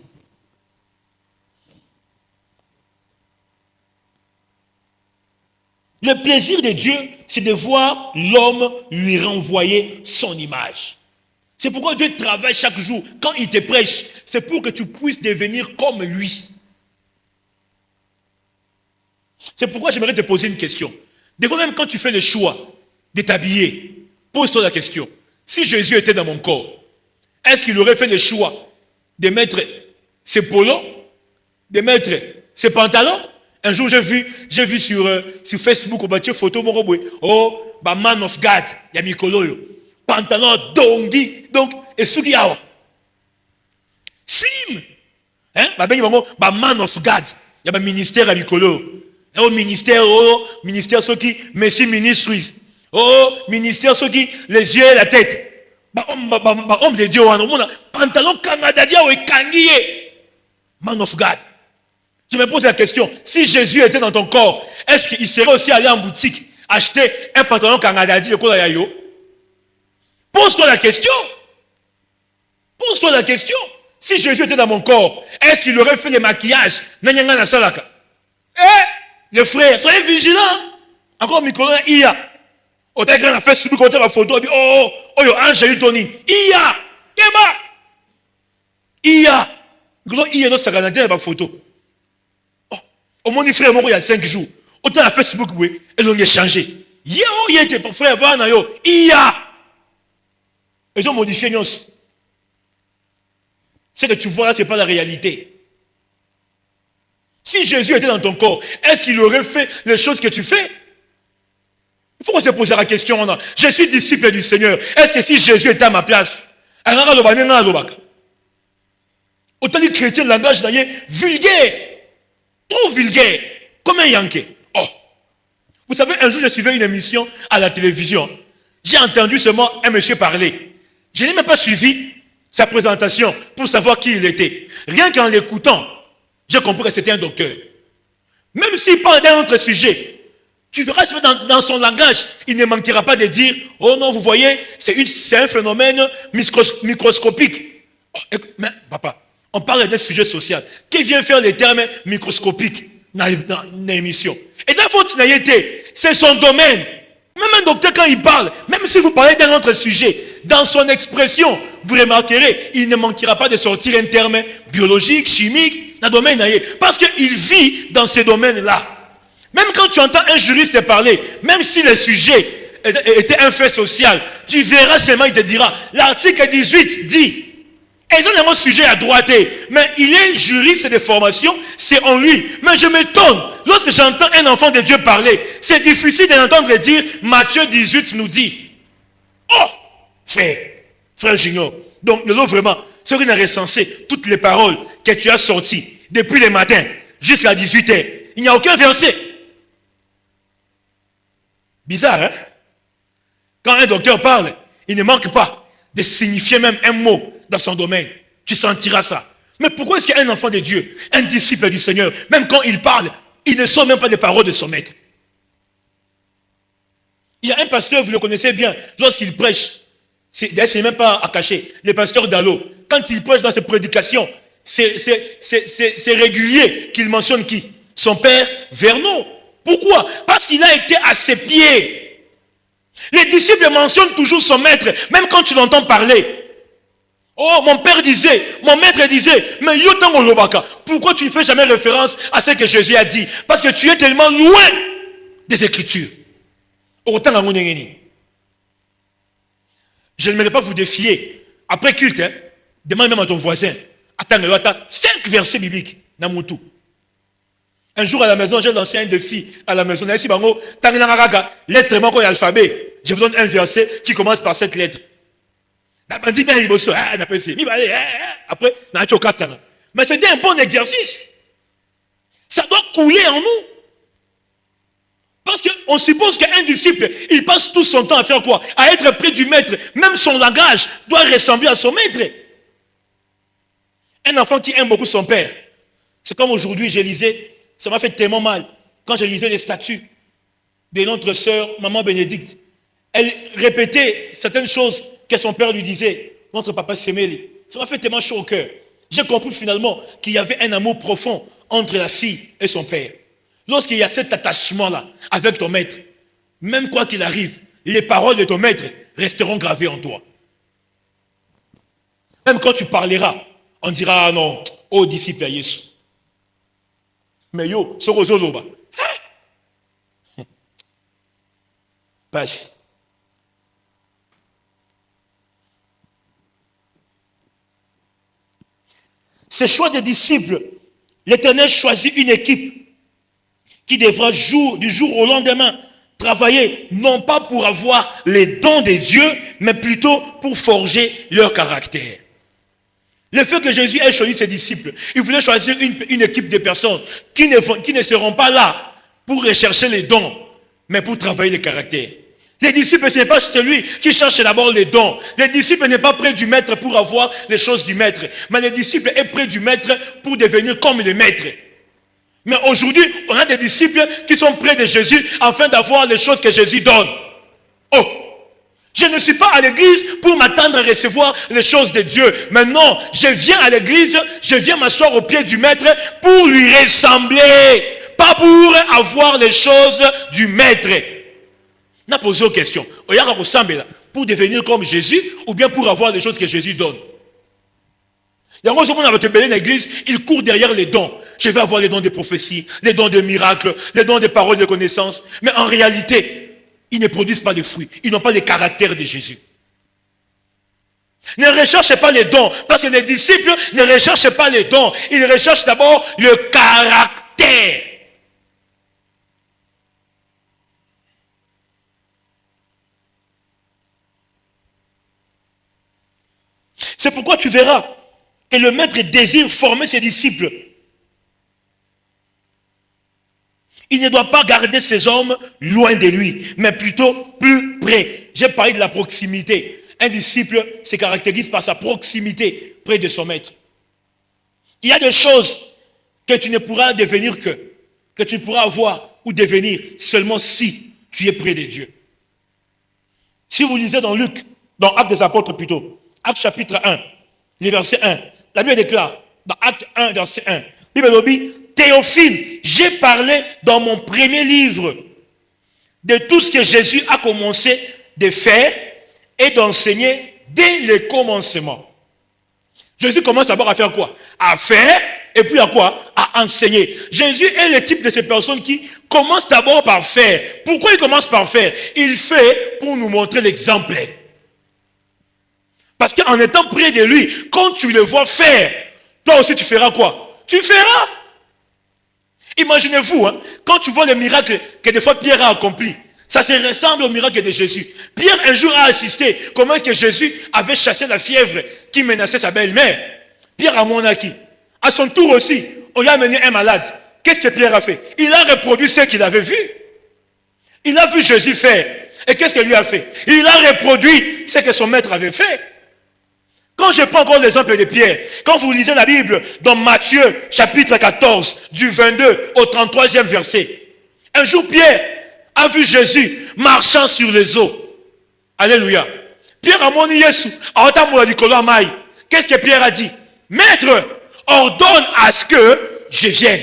Le plaisir de Dieu, c'est de voir l'homme lui renvoyer son image. C'est pourquoi Dieu travaille chaque jour. Quand il te prêche, c'est pour que tu puisses devenir comme lui. C'est pourquoi j'aimerais te poser une question. Des fois même quand tu fais le choix de t'habiller, pose-toi la question. Si Jésus était dans mon corps, est-ce qu'il aurait fait le choix de mettre ses polos, de mettre ses pantalons? Un jour, j'ai vu sur Facebook, on battu photo, oh, bah man of God, il y a Mikolo, pantalon dongi, donc, et ce qu'il y a, slim, hein, bah man of God, il y a un ministère à Mikolo, oh, ministère, ceux qui, merci ministre, oh, ministère, ceux qui, les yeux et la tête, bah, homme de Dieu, pantalon Canada, ou kangiye, man of God. Je me pose la question, si Jésus était dans ton corps, est-ce qu'il serait aussi allé en boutique, acheter un pantalon Kangadadi, le Yayo? Pose-toi la question. Pose-toi la question. Si Jésus était dans mon corps, est-ce qu'il aurait fait les maquillages? Les frères, soyez vigilants. Encore micro, il y a. On a grand affaire sur le la photo. Oh, Angélie Tony. Il y a. Keba. Il y a. Il y a dans sa la photo. Au moins, frère, il y a 5 jours. Autant à Facebook, oui, et l'on a changé. Il y a été pour frère, il y a. Ils ont modifié nous. Ce que tu vois là, ce n'est pas la réalité. Si Jésus était dans ton corps, est-ce qu'il aurait fait les choses que tu fais? Il faut qu'on se pose la question. Je suis disciple du Seigneur. Est-ce que si Jésus était à ma place, autant les chrétiens, le langage vulgaire, trop vulgaire, comme un Yankee. Oh. Vous savez, un jour, je suivais une émission à la télévision. J'ai entendu seulement un monsieur parler. Je n'ai même pas suivi sa présentation pour savoir qui il était. Rien qu'en l'écoutant, j'ai compris que c'était un docteur. Même s'il parle d'un autre sujet, tu verras dans son langage, il ne manquera pas de dire, oh non, vous voyez, c'est un phénomène microscopique. Oh, mais papa, on parle d'un sujet social. Qui vient faire les termes microscopiques dans l'émission? Et dans votre naïveté, c'est son domaine. Même un docteur, quand il parle, même si vous parlez d'un autre sujet, dans son expression, vous remarquerez, il ne manquera pas de sortir un terme biologique, chimique, dans le domaine naïf. Parce qu'il vit dans ces domaines-là. Même quand tu entends un juriste parler, même si le sujet était un fait social, tu verras seulement, il te dira, l'article 18 dit, et ils ont un sujet à droite, mais il est juriste de formation, c'est en lui. Mais je m'étonne, lorsque j'entends un enfant de Dieu parler, c'est difficile d'entendre dire, Matthieu 18 nous dit, oh, frère Junior, donc le lot vraiment, ce qui a recensé toutes les paroles que tu as sorties depuis le matin jusqu'à 18h, il n'y a aucun verset. Bizarre, hein? Quand un docteur parle, il ne manque pas de signifier même un mot dans son domaine. Tu sentiras ça. Mais pourquoi est-ce qu'un enfant de Dieu, un disciple du Seigneur, même quand il parle, il ne sort même pas les paroles de son maître? Il y a un pasteur, vous le connaissez bien, lorsqu'il prêche, d'ailleurs c'est même pas à cacher, le pasteur Dalo, quand il prêche dans ses prédications, c'est régulier qu'il mentionne qui? Son père Vernon. Pourquoi? Parce qu'il a été à ses pieds. Les disciples mentionnent toujours son maître, même quand tu l'entends parler. Oh, mon père disait, mon maître disait, mais yotango lobaka, pourquoi tu ne fais jamais référence à ce que Jésus a dit? Parce que tu es tellement loin des Écritures. Autant à mon je n'aimerais pas vous défier. Après culte, hein, demande même à ton voisin. Attends, 5 versets bibliques. Namutu. Un jour à la maison, j'ai lancé un défi à la maison. Lettre et alphabet. Je vous donne un verset qui commence par cette lettre. Après, mais c'était un bon exercice. Ça doit couler en nous. Parce qu'on suppose qu'un disciple, il passe tout son temps à faire quoi? À être près du maître. Même son langage doit ressembler à son maître. Un enfant qui aime beaucoup son père. C'est comme aujourd'hui, je lisais, ça m'a fait tellement mal. Quand je lisais les statuts de notre sœur, maman Bénédicte, elle répétait certaines choses que son père lui disait, notre papa Semeli. Ça m'a fait tellement chaud au cœur. J'ai compris finalement qu'il y avait un amour profond entre la fille et son père. Lorsqu'il y a cet attachement-là avec ton maître, même quoi qu'il arrive, les paroles de ton maître resteront gravées en toi. Même quand tu parleras, on dira, ah non, oh disciple à Jésus. Mais yo, ce rozoloba. Passe. Ce choix des disciples, l'Éternel choisit une équipe qui devra du jour au lendemain travailler, non pas pour avoir les dons de Dieu, mais plutôt pour forger leur caractère. Le fait que Jésus ait choisi ses disciples, il voulait choisir une équipe de personnes qui ne seront pas là pour rechercher les dons, mais pour travailler le caractère. Les disciples, ce n'est pas celui qui cherche d'abord les dons. Les disciples n'est pas près du maître pour avoir les choses du maître. Mais le disciple est près du maître pour devenir comme le maître. Mais aujourd'hui, on a des disciples qui sont près de Jésus afin d'avoir les choses que Jésus donne. Oh! Je ne suis pas à l'église pour m'attendre à recevoir les choses de Dieu. Mais non, je viens à l'église, je viens m'asseoir au pied du maître pour lui ressembler. Pas pour avoir les choses du maître. On a posé aux questions. Pour devenir comme Jésus ou bien pour avoir les choses que Jésus donne. Il y a un monde avec l'église, il court derrière les dons. Je vais avoir les dons de prophétie, les dons de miracles, les dons de paroles de connaissance. Mais en réalité, ils ne produisent pas de fruits. Ils n'ont pas le caractère de Jésus. Ne recherchez pas les dons. Parce que les disciples ne recherchent pas les dons. Ils recherchent d'abord le caractère. C'est pourquoi tu verras que le maître désire former ses disciples. Il ne doit pas garder ces hommes loin de lui, mais plutôt plus près. J'ai parlé de la proximité. Un disciple se caractérise par sa proximité près de son maître. Il y a des choses que tu ne pourras devenir que tu pourras avoir ou devenir seulement si tu es près de Dieu. Si vous lisez dans Luc, dans Actes des Apôtres plutôt, Actes chapitre 1, le verset 1, la Bible déclare, dans Actes 1, verset 1, Bible dit, Théophile, j'ai parlé dans mon premier livre de tout ce que Jésus a commencé de faire et d'enseigner dès le commencement. Jésus commence d'abord à faire quoi? À faire et puis à quoi? À enseigner. Jésus est le type de ces personnes qui commencent d'abord par faire. Pourquoi il commence par faire? Il fait pour nous montrer l'exemple. Parce qu'en étant près de lui, quand tu le vois faire, toi aussi tu feras quoi? Tu feras. Imaginez-vous, quand tu vois les miracles que des fois Pierre a accomplis, ça se ressemble au miracle de Jésus. Pierre un jour a assisté comment est-ce que Jésus avait chassé la fièvre qui menaçait sa belle-mère. Pierre a mon acquis. À son tour aussi, on lui a amené un malade. Qu'est-ce que Pierre a fait? Il a reproduit ce qu'il avait vu. Il a vu Jésus faire. Et qu'est-ce qu'il lui a fait? Il a reproduit ce que son maître avait fait. Quand je prends encore l'exemple de Pierre, quand vous lisez la Bible dans Matthieu chapitre 14, du 22 au 33e verset, un jour Pierre a vu Jésus marchant sur les eaux. Alléluia. Pierre a moni Yesu. Qu'est-ce que Pierre a dit? Maître, ordonne à ce que je vienne.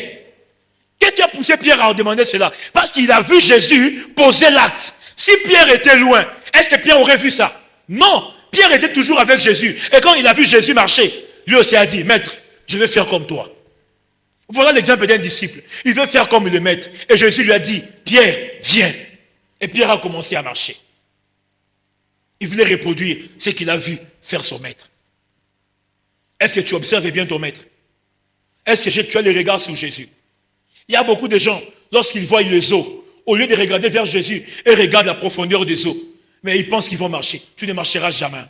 Qu'est-ce qui a poussé Pierre à demander cela? Parce qu'il a vu Jésus poser l'acte. Si Pierre était loin, est-ce que Pierre aurait vu ça? Non. Pierre était toujours avec Jésus. Et quand il a vu Jésus marcher, lui aussi a dit, maître, je vais faire comme toi. Voilà l'exemple d'un disciple. Il veut faire comme le maître. Et Jésus lui a dit, Pierre, viens. Et Pierre a commencé à marcher. Il voulait reproduire ce qu'il a vu faire son maître. Est-ce que tu observes bien ton maître? Est-ce que tu as les regards sur Jésus? Il y a beaucoup de gens, lorsqu'ils voient les eaux, au lieu de regarder vers Jésus, ils regardent la profondeur des eaux. Mais ils pensent qu'ils vont marcher. Tu ne marcheras jamais.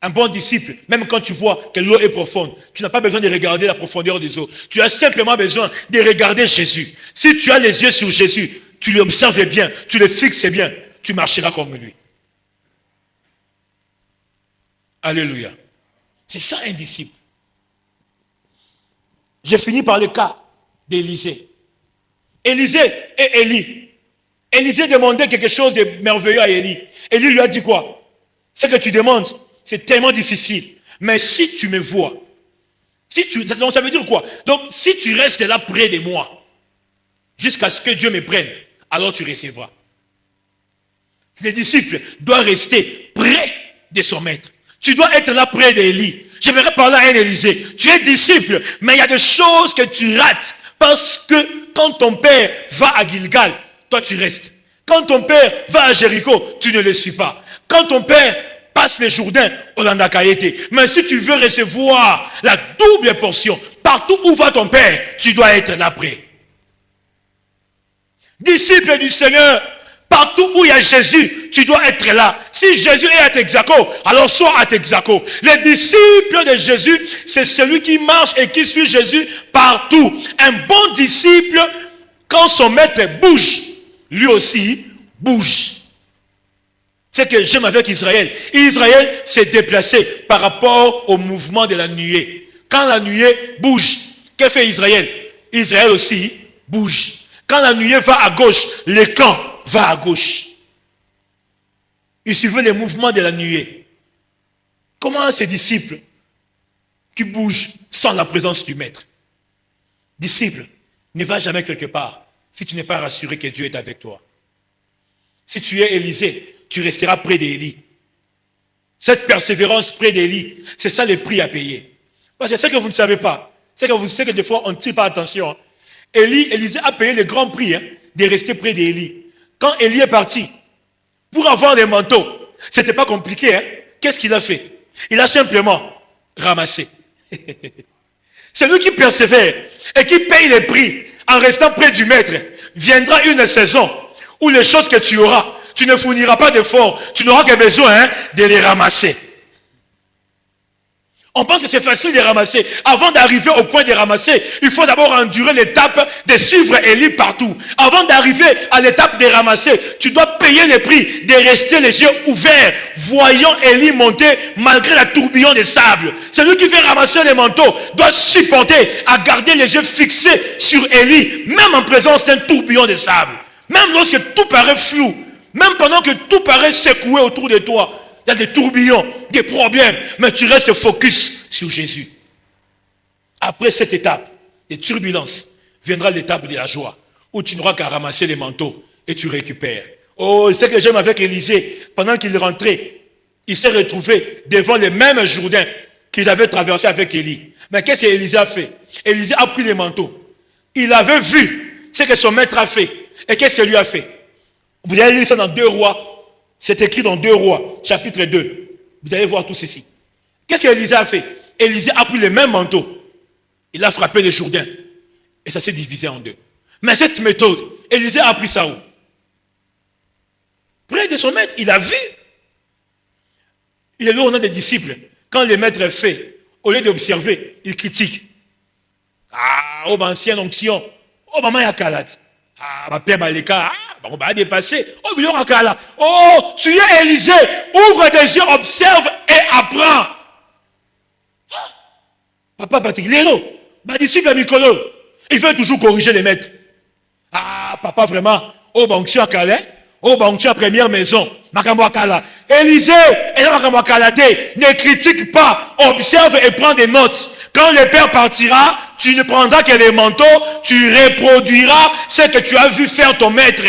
Un bon disciple, même quand tu vois que l'eau est profonde, tu n'as pas besoin de regarder la profondeur des eaux. Tu as simplement besoin de regarder Jésus. Si tu as les yeux sur Jésus, tu l'observes bien, tu le fixes bien, tu marcheras comme lui. Alléluia. C'est ça un disciple. J'ai fini par le cas d'Élisée. Élisée et Élie. Élisée demandait quelque chose de merveilleux à Élie. Élie lui a dit quoi? Ce que tu demandes, c'est tellement difficile. Mais si tu me vois, ça veut dire quoi? Donc, si tu restes là près de moi, jusqu'à ce que Dieu me prenne, alors tu recevras. Le disciple doit rester près de son maître. Tu dois être là près d'Élie. J'aimerais parler à un Élisée. Tu es disciple, mais il y a des choses que tu rates. Parce que quand ton père va à Gilgal, toi tu restes. Quand ton père va à Jéricho, tu ne le suis pas. Quand ton père passe le Jourdain, on en a qu'à été. Mais si tu veux recevoir la double portion, partout où va ton père, tu dois être là près. Disciple du Seigneur, partout où il y a Jésus, tu dois être là. Si Jésus est à Texaco, alors sois à Texaco. Le disciple de Jésus, c'est celui qui marche et qui suit Jésus partout. Un bon disciple, quand son maître bouge, lui aussi bouge. C'est ce que j'aime avec Israël. Israël s'est déplacé par rapport au mouvement de la nuée. Quand la nuée bouge, que fait Israël? Israël aussi bouge. Quand la nuée va à gauche, le camp va à gauche. Il suivait les mouvements de la nuée. Comment ces disciples qui bougent sans la présence du maître? Disciple, ne va jamais quelque part si tu n'es pas rassuré que Dieu est avec toi. Si tu es Élisée, tu resteras près d'Élie. Cette persévérance près d'Élie, c'est ça le prix à payer. Parce que c'est que vous ne savez pas. C'est que vous savez que des fois, on ne tire pas attention. Élisée a payé le grand prix de rester près d'Élie. Quand Élie est parti, pour avoir les manteaux, ce n'était pas compliqué. Qu'est-ce qu'il a fait? Il a simplement ramassé. C'est lui qui persévère et qui paye les prix en restant près du maître. Viendra une saison où les choses que tu auras, tu ne fourniras pas d'efforts, tu n'auras que besoin de les ramasser. On pense que c'est facile de ramasser. Avant d'arriver au point de ramasser, il faut d'abord endurer l'étape de suivre Élie partout. Avant d'arriver à l'étape de ramasser, tu dois payer le prix de rester les yeux ouverts, voyant Élie monter malgré la tourbillon de sable. Celui qui fait ramasser les manteaux doit supporter à garder les yeux fixés sur Élie, même en présence d'un tourbillon de sable. Même lorsque tout paraît flou, même pendant que tout paraît secoué autour de toi, il y a des tourbillons, des problèmes, mais tu restes focus sur Jésus. Après cette étape de turbulence, viendra l'étape de la joie, où tu n'auras qu'à ramasser les manteaux et tu récupères. Oh, c'est ce que j'aime avec Élisée. Pendant qu'il rentrait, il s'est retrouvé devant les mêmes Jourdains qu'il avait traversé avec Élie. Mais qu'est-ce qu'Élisée a fait? Élisée a pris les manteaux. Il avait vu ce que son maître a fait. Et qu'est-ce qu'il lui a fait? Vous allez lire ça dans 2 Rois. C'est écrit dans 2 Rois, chapitre 2. Vous allez voir tout ceci. Qu'est-ce qu'Élisée a fait? Élisée a pris les mêmes manteaux. Il a frappé les Jourdains. Et ça s'est divisé en 2. Mais cette méthode, Élisée a appris ça où? Près de son maître, il a vu. Il est là, on a des disciples. Quand le maître fait, au lieu d'observer, il critique. Ah, oh, ancienne onction. Oh, maman, il y a calade. Ah, ma père Malika. On va dépasser. Oh, mais oh, tu es Élisée. Ouvre tes yeux, observe et apprends. Ah, papa Patrick, Lélo, ma disciple à Mikolo, il veut toujours corriger les maîtres. Ah, papa, vraiment. Oh, bon, tu as calé. Oh, bon, tu as première maison. Makambo Kala. Élisée, et Makambo Kalate, ne critique pas. Observe et prends des notes. Quand le père partira, tu ne prendras que les manteaux, tu reproduiras ce que tu as vu faire ton maître.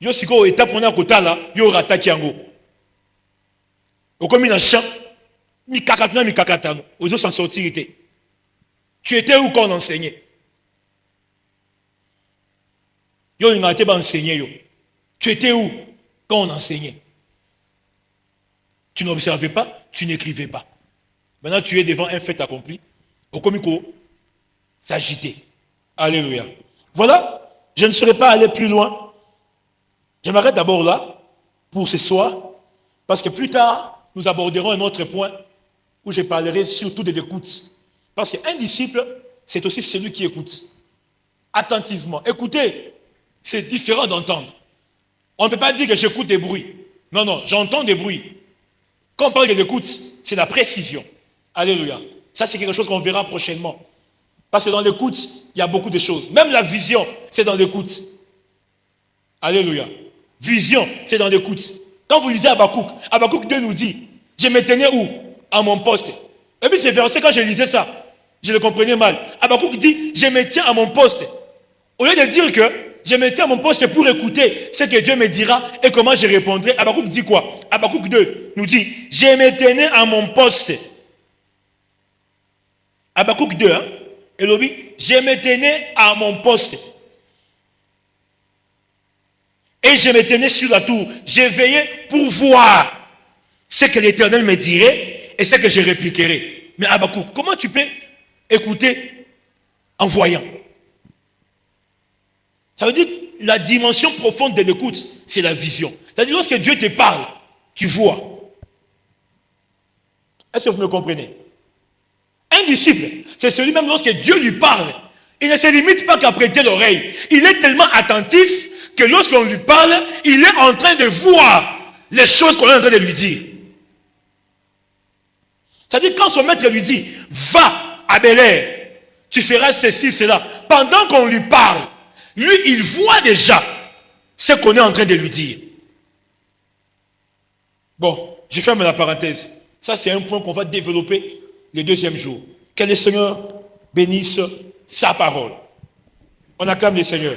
Yo siko étape on a côté là, yo rataki yango. Okomi na champ, mi kakatano, ozo s'en sortir. Tu étais où quand on enseignait? Yo n'a pas enseigné yo. Tu étais où quand on enseignait? Tu n'observais pas, tu n'écrivais pas. Maintenant tu es devant un fait accompli. Okomiko s'agiter. Alléluia. Voilà, je ne serai pas allé plus loin. Je m'arrête d'abord là, pour ce soir, parce que plus tard, nous aborderons un autre point où je parlerai surtout de l'écoute. Parce qu'un disciple, c'est aussi celui qui écoute. Attentivement. Écoutez, c'est différent d'entendre. On ne peut pas dire que j'écoute des bruits. Non, non, j'entends des bruits. Quand on parle de l'écoute, c'est la précision. Alléluia. Ça, c'est quelque chose qu'on verra prochainement. Parce que dans l'écoute, il y a beaucoup de choses. Même la vision, c'est dans l'écoute. Alléluia. Vision, c'est dans l'écoute. Quand vous lisez Habakkuk 2 nous dit, je me tenais où? À mon poste. Et puis c'est verset, quand je lisais ça, je le comprenais mal. Habakkuk dit, je me tiens à mon poste. Au lieu de dire que je me tiens à mon poste pour écouter ce que Dieu me dira et comment je répondrai, Habakkuk dit quoi? Habakkuk 2 nous dit, je me tenais à mon poste. Habakkuk 2, et l'objet, je me tenais à mon poste. Et je me tenais sur la tour. Je veillais pour voir ce que l'Éternel me dirait et ce que je répliquerai. Mais Habakkuk, comment tu peux écouter en voyant? Ça veut dire que la dimension profonde de l'écoute, c'est la vision. C'est-à-dire lorsque Dieu te parle, tu vois. Est-ce que vous me comprenez? Un disciple, c'est celui même lorsque Dieu lui parle, il ne se limite pas qu'à prêter l'oreille. Il est tellement attentif que lorsqu'on lui parle, il est en train de voir les choses qu'on est en train de lui dire. C'est-à-dire quand son maître lui dit, va à Bel-Air, tu feras ceci, cela. Pendant qu'on lui parle, lui, il voit déjà ce qu'on est en train de lui dire. Bon, je ferme la parenthèse. Ça, c'est un point qu'on va développer le deuxième jour. Que le Seigneur bénisse sa parole. On acclame le Seigneur.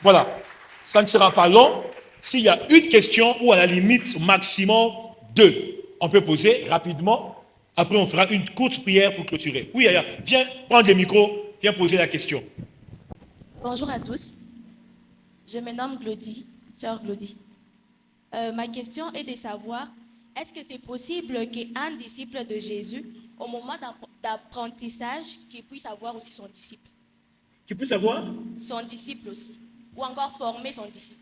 Voilà. Ça ne sera pas long. S'il y a une question ou à la limite maximum 2, on peut poser rapidement. Après, on fera une courte prière pour clôturer. Oui, Yaya, viens prendre le micro, viens poser la question. Bonjour à tous. Je me nomme Glody, sœur Glody. Ma question est de savoir, est-ce que c'est possible qu'un disciple de Jésus, au moment d'apprentissage, qu'il puisse avoir aussi son disciple? Qui peut savoir? Son disciple aussi. Ou encore former son disciple.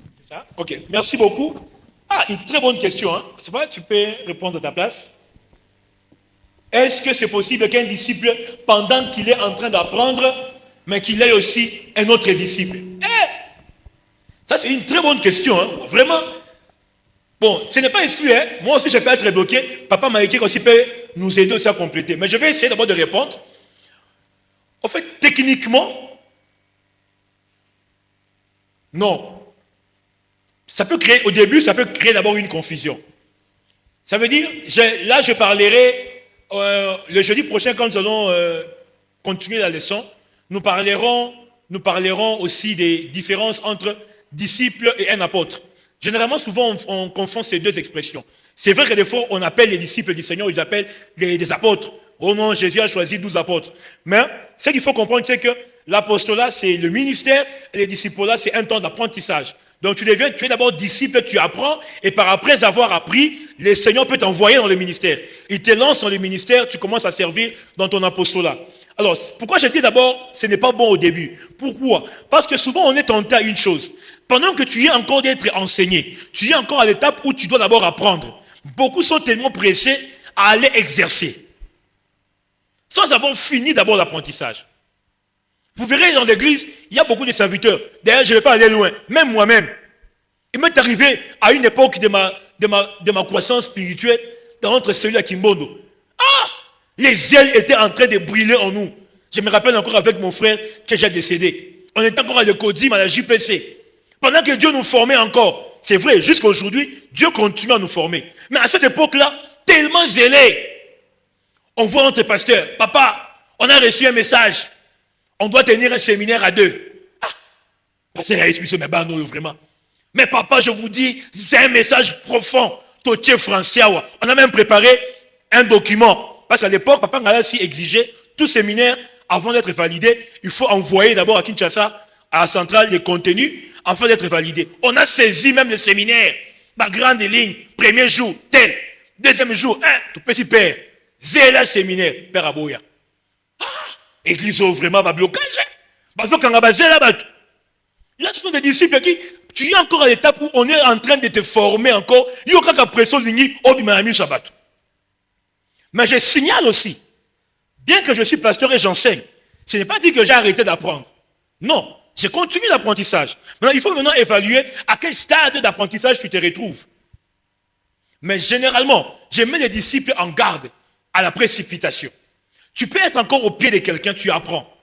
C'est ça? Ok, merci beaucoup. Ah, une très bonne question. Hein? C'est pas, tu peux répondre à ta place. Est-ce que c'est possible qu'un disciple, pendant qu'il est en train d'apprendre, mais qu'il ait aussi un autre disciple? Ça, c'est une très bonne question. Hein? Vraiment. Bon, ce n'est pas exclu. Hein? Moi aussi, je peux être bloqué. Papa m'a écrit aussi peut nous aider aussi à compléter. Mais je vais essayer d'abord de répondre. En fait, techniquement, non. Ça peut créer, au début, ça peut créer d'abord une confusion. Ça veut dire, là, je parlerai le jeudi prochain quand nous allons continuer la leçon. Nous parlerons aussi des différences entre disciple et un apôtre. Généralement, souvent, on confond ces deux expressions. C'est vrai que des fois, on appelle les disciples du Seigneur, ils appellent des apôtres. Oh non, Jésus a choisi 12 apôtres. Mais ce qu'il faut comprendre, c'est que l'apostolat, c'est le ministère, et les disciples-là, c'est un temps d'apprentissage. Donc tu es d'abord disciple, tu apprends, et par après avoir appris, le Seigneur peut t'envoyer dans le ministère. Il te lance dans le ministère, tu commences à servir dans ton apostolat. Alors, pourquoi j'ai dit d'abord, ce n'est pas bon au début? Pourquoi? Parce que souvent on est tenté à une chose. Pendant que tu es encore d'être enseigné, tu es encore à l'étape où tu dois d'abord apprendre. Beaucoup sont tellement pressés à aller exercer, sans avoir fini d'abord l'apprentissage. Vous verrez dans l'église, il y a beaucoup de serviteurs. D'ailleurs, je ne vais pas aller loin. Même moi-même, il m'est arrivé à une époque de ma croissance spirituelle dans notre cellule à Kimbondo. Ah! Les ailes étaient en train de brûler en nous. Je me rappelle encore avec mon frère que j'ai décédé. On était encore à l'Ecodim, à la JPC. Pendant que Dieu nous formait encore. C'est vrai, jusqu'à aujourd'hui, Dieu continue à nous former. Mais à cette époque-là, tellement zélé. On voit notre pasteur. Papa, on a reçu un message. On doit tenir un séminaire à 2. Ah, pasteur a expliqué, mais bah non, vraiment. Mais papa, je vous dis, c'est un message profond. Totier français. On a même préparé un document. Parce qu'à l'époque, papa Ngalassi exigeait tout séminaire, avant d'être validé, il faut envoyer d'abord à Kinshasa, à la centrale, les contenus, afin d'être validé. On a saisi même le séminaire, la grande ligne, premier jour, tel, deuxième jour, tout petit père, zéla séminaire, père Aboya. Ah, église vraiment, ma blocage, parce que quand on a zéla, là, ce sont des disciples qui, tu es encore à l'étape où on est en train de te former encore, il y a encore pression ligne, au du Shabbat. Mais je signale aussi, bien que je suis pasteur et j'enseigne, ce n'est pas dit que j'ai arrêté d'apprendre. Non, je continue l'apprentissage. Maintenant, il faut maintenant évaluer à quel stade d'apprentissage tu te retrouves. Mais généralement, je mets les disciples en garde à la précipitation. Tu peux être encore au pied de quelqu'un, tu apprends.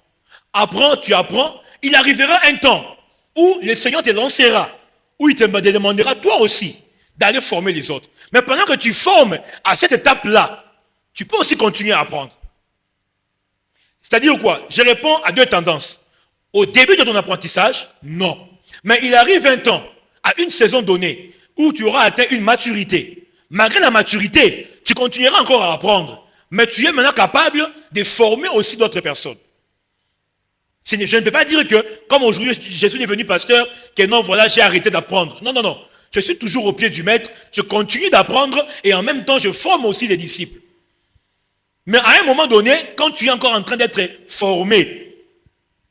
Apprends, tu apprends. Il arrivera un temps où le Seigneur te lancera, où il te demandera toi aussi d'aller former les autres. Mais pendant que tu formes à cette étape-là, tu peux aussi continuer à apprendre. C'est-à-dire quoi? Je réponds à deux tendances. Au début de ton apprentissage, non. Mais il arrive un temps, à une saison donnée, où tu auras atteint une maturité. Malgré la maturité, tu continueras encore à apprendre. Mais tu es maintenant capable de former aussi d'autres personnes. Je ne peux pas dire que, comme aujourd'hui, je suis devenu pasteur, que non, voilà, j'ai arrêté d'apprendre. Non, non, non. Je suis toujours au pied du maître, je continue d'apprendre et en même temps, je forme aussi des disciples. Mais à un moment donné, quand tu es encore en train d'être formé,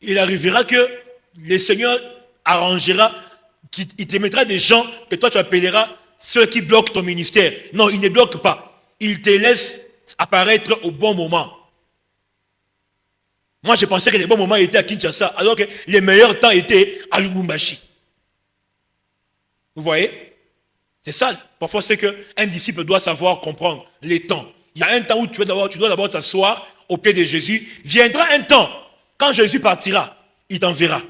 il arrivera que le Seigneur arrangera, il te mettra des gens que toi tu appelleras ceux qui bloquent ton ministère. Non, il ne bloque pas. Il te laisse apparaître au bon moment. Moi, je pensais que les bons moments étaient à Kinshasa, alors que les meilleurs temps étaient à Lubumbashi. Vous voyez? C'est ça. Parfois, c'est qu'un disciple doit savoir comprendre les temps. Il y a un temps où tu dois d'abord t'asseoir au pied de Jésus. Viendra un temps, quand Jésus partira, il t'enverra.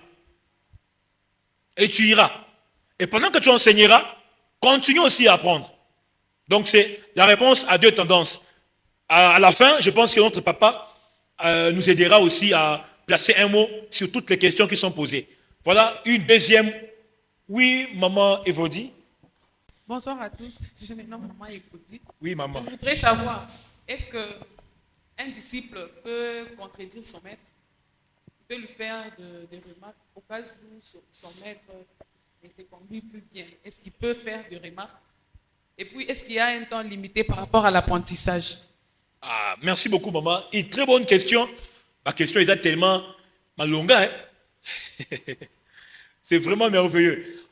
Et tu iras. Et pendant que tu enseigneras, continue aussi à apprendre. Donc c'est la réponse à deux tendances. À la fin, je pense que notre papa nous aidera aussi à placer un mot sur toutes les questions qui sont posées. Voilà une deuxième. Oui, maman Evodie. Bonsoir à tous, je me nomme maman Evodie. Oui, maman. Je voudrais savoir, est-ce qu'un disciple peut contredire son maître? Il peut lui faire des remarques au cas où son maître ne se conduit plus bien. Est-ce qu'il peut faire des remarques? Et puis, est-ce qu'il y a un temps limité par rapport à l'apprentissage? Ah, merci beaucoup, maman. Une très bonne question. Ma question est tellement malonga. Hein? C'est vraiment merveilleux.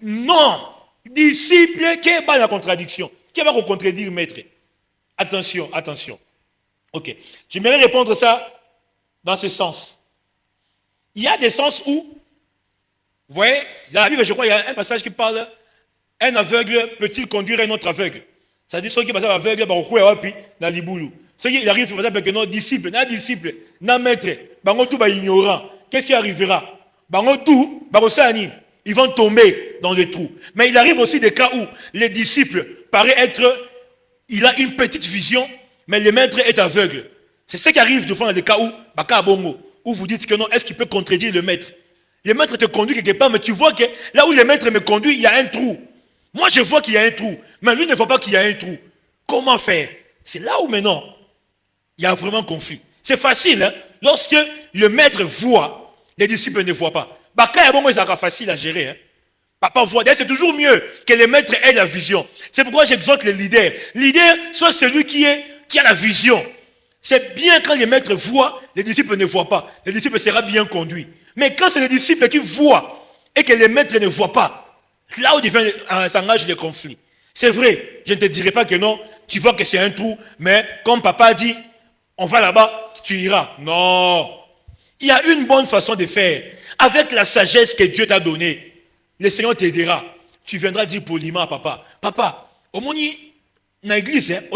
Non! Disciple qui est pas la contradiction. Qui va contredire maître? Attention, attention. Ok. J'aimerais répondre ça dans ce sens. Il y a des sens où, vous voyez, dans la Bible, je crois, il y a un passage qui parle, un aveugle peut-il conduire un autre aveugle? Ça dit ceux qui passent aveugle, dans l'Iboulou. Ceux qui arrivent, par exemple, que non disciple, non maître, tout ignorant. Qu'est-ce qui arrivera? Ils vont tomber dans le trou. Mais il arrive aussi des cas où les disciples paraît être, il a une petite vision, mais le maître est aveugle. C'est ce qui arrive de fois dans les cas où vous dites que non, est-ce qu'il peut contredire le maître? Le maître te conduit quelque part, mais tu vois que là où le maître me conduit, il y a un trou. Moi, je vois qu'il y a un trou, mais lui ne voit pas qu'il y a un trou. Comment faire? C'est là où maintenant, il y a vraiment conflit. C'est facile, hein? Lorsque le maître voit, les disciples ne voient pas. C'est facile à gérer. Hein? Papa voit. C'est toujours mieux que les maîtres aient la vision. C'est pourquoi j'exhorte les leaders. Leader, soit celui qui a la vision. C'est bien quand les maîtres voient, les disciples ne voient pas. Les disciples seront bien conduits. Mais quand c'est les disciples qui voient et que les maîtres ne voient pas, là où s'engagent les conflits. C'est vrai, je ne te dirai pas que non, tu vois que c'est un trou, mais comme papa dit, on va là-bas, tu iras. Non. Il y a une bonne façon de faire. Avec la sagesse que Dieu t'a donnée, le Seigneur t'aidera. Tu viendras dire poliment à papa, papa, au moins, dans l'église, est-ce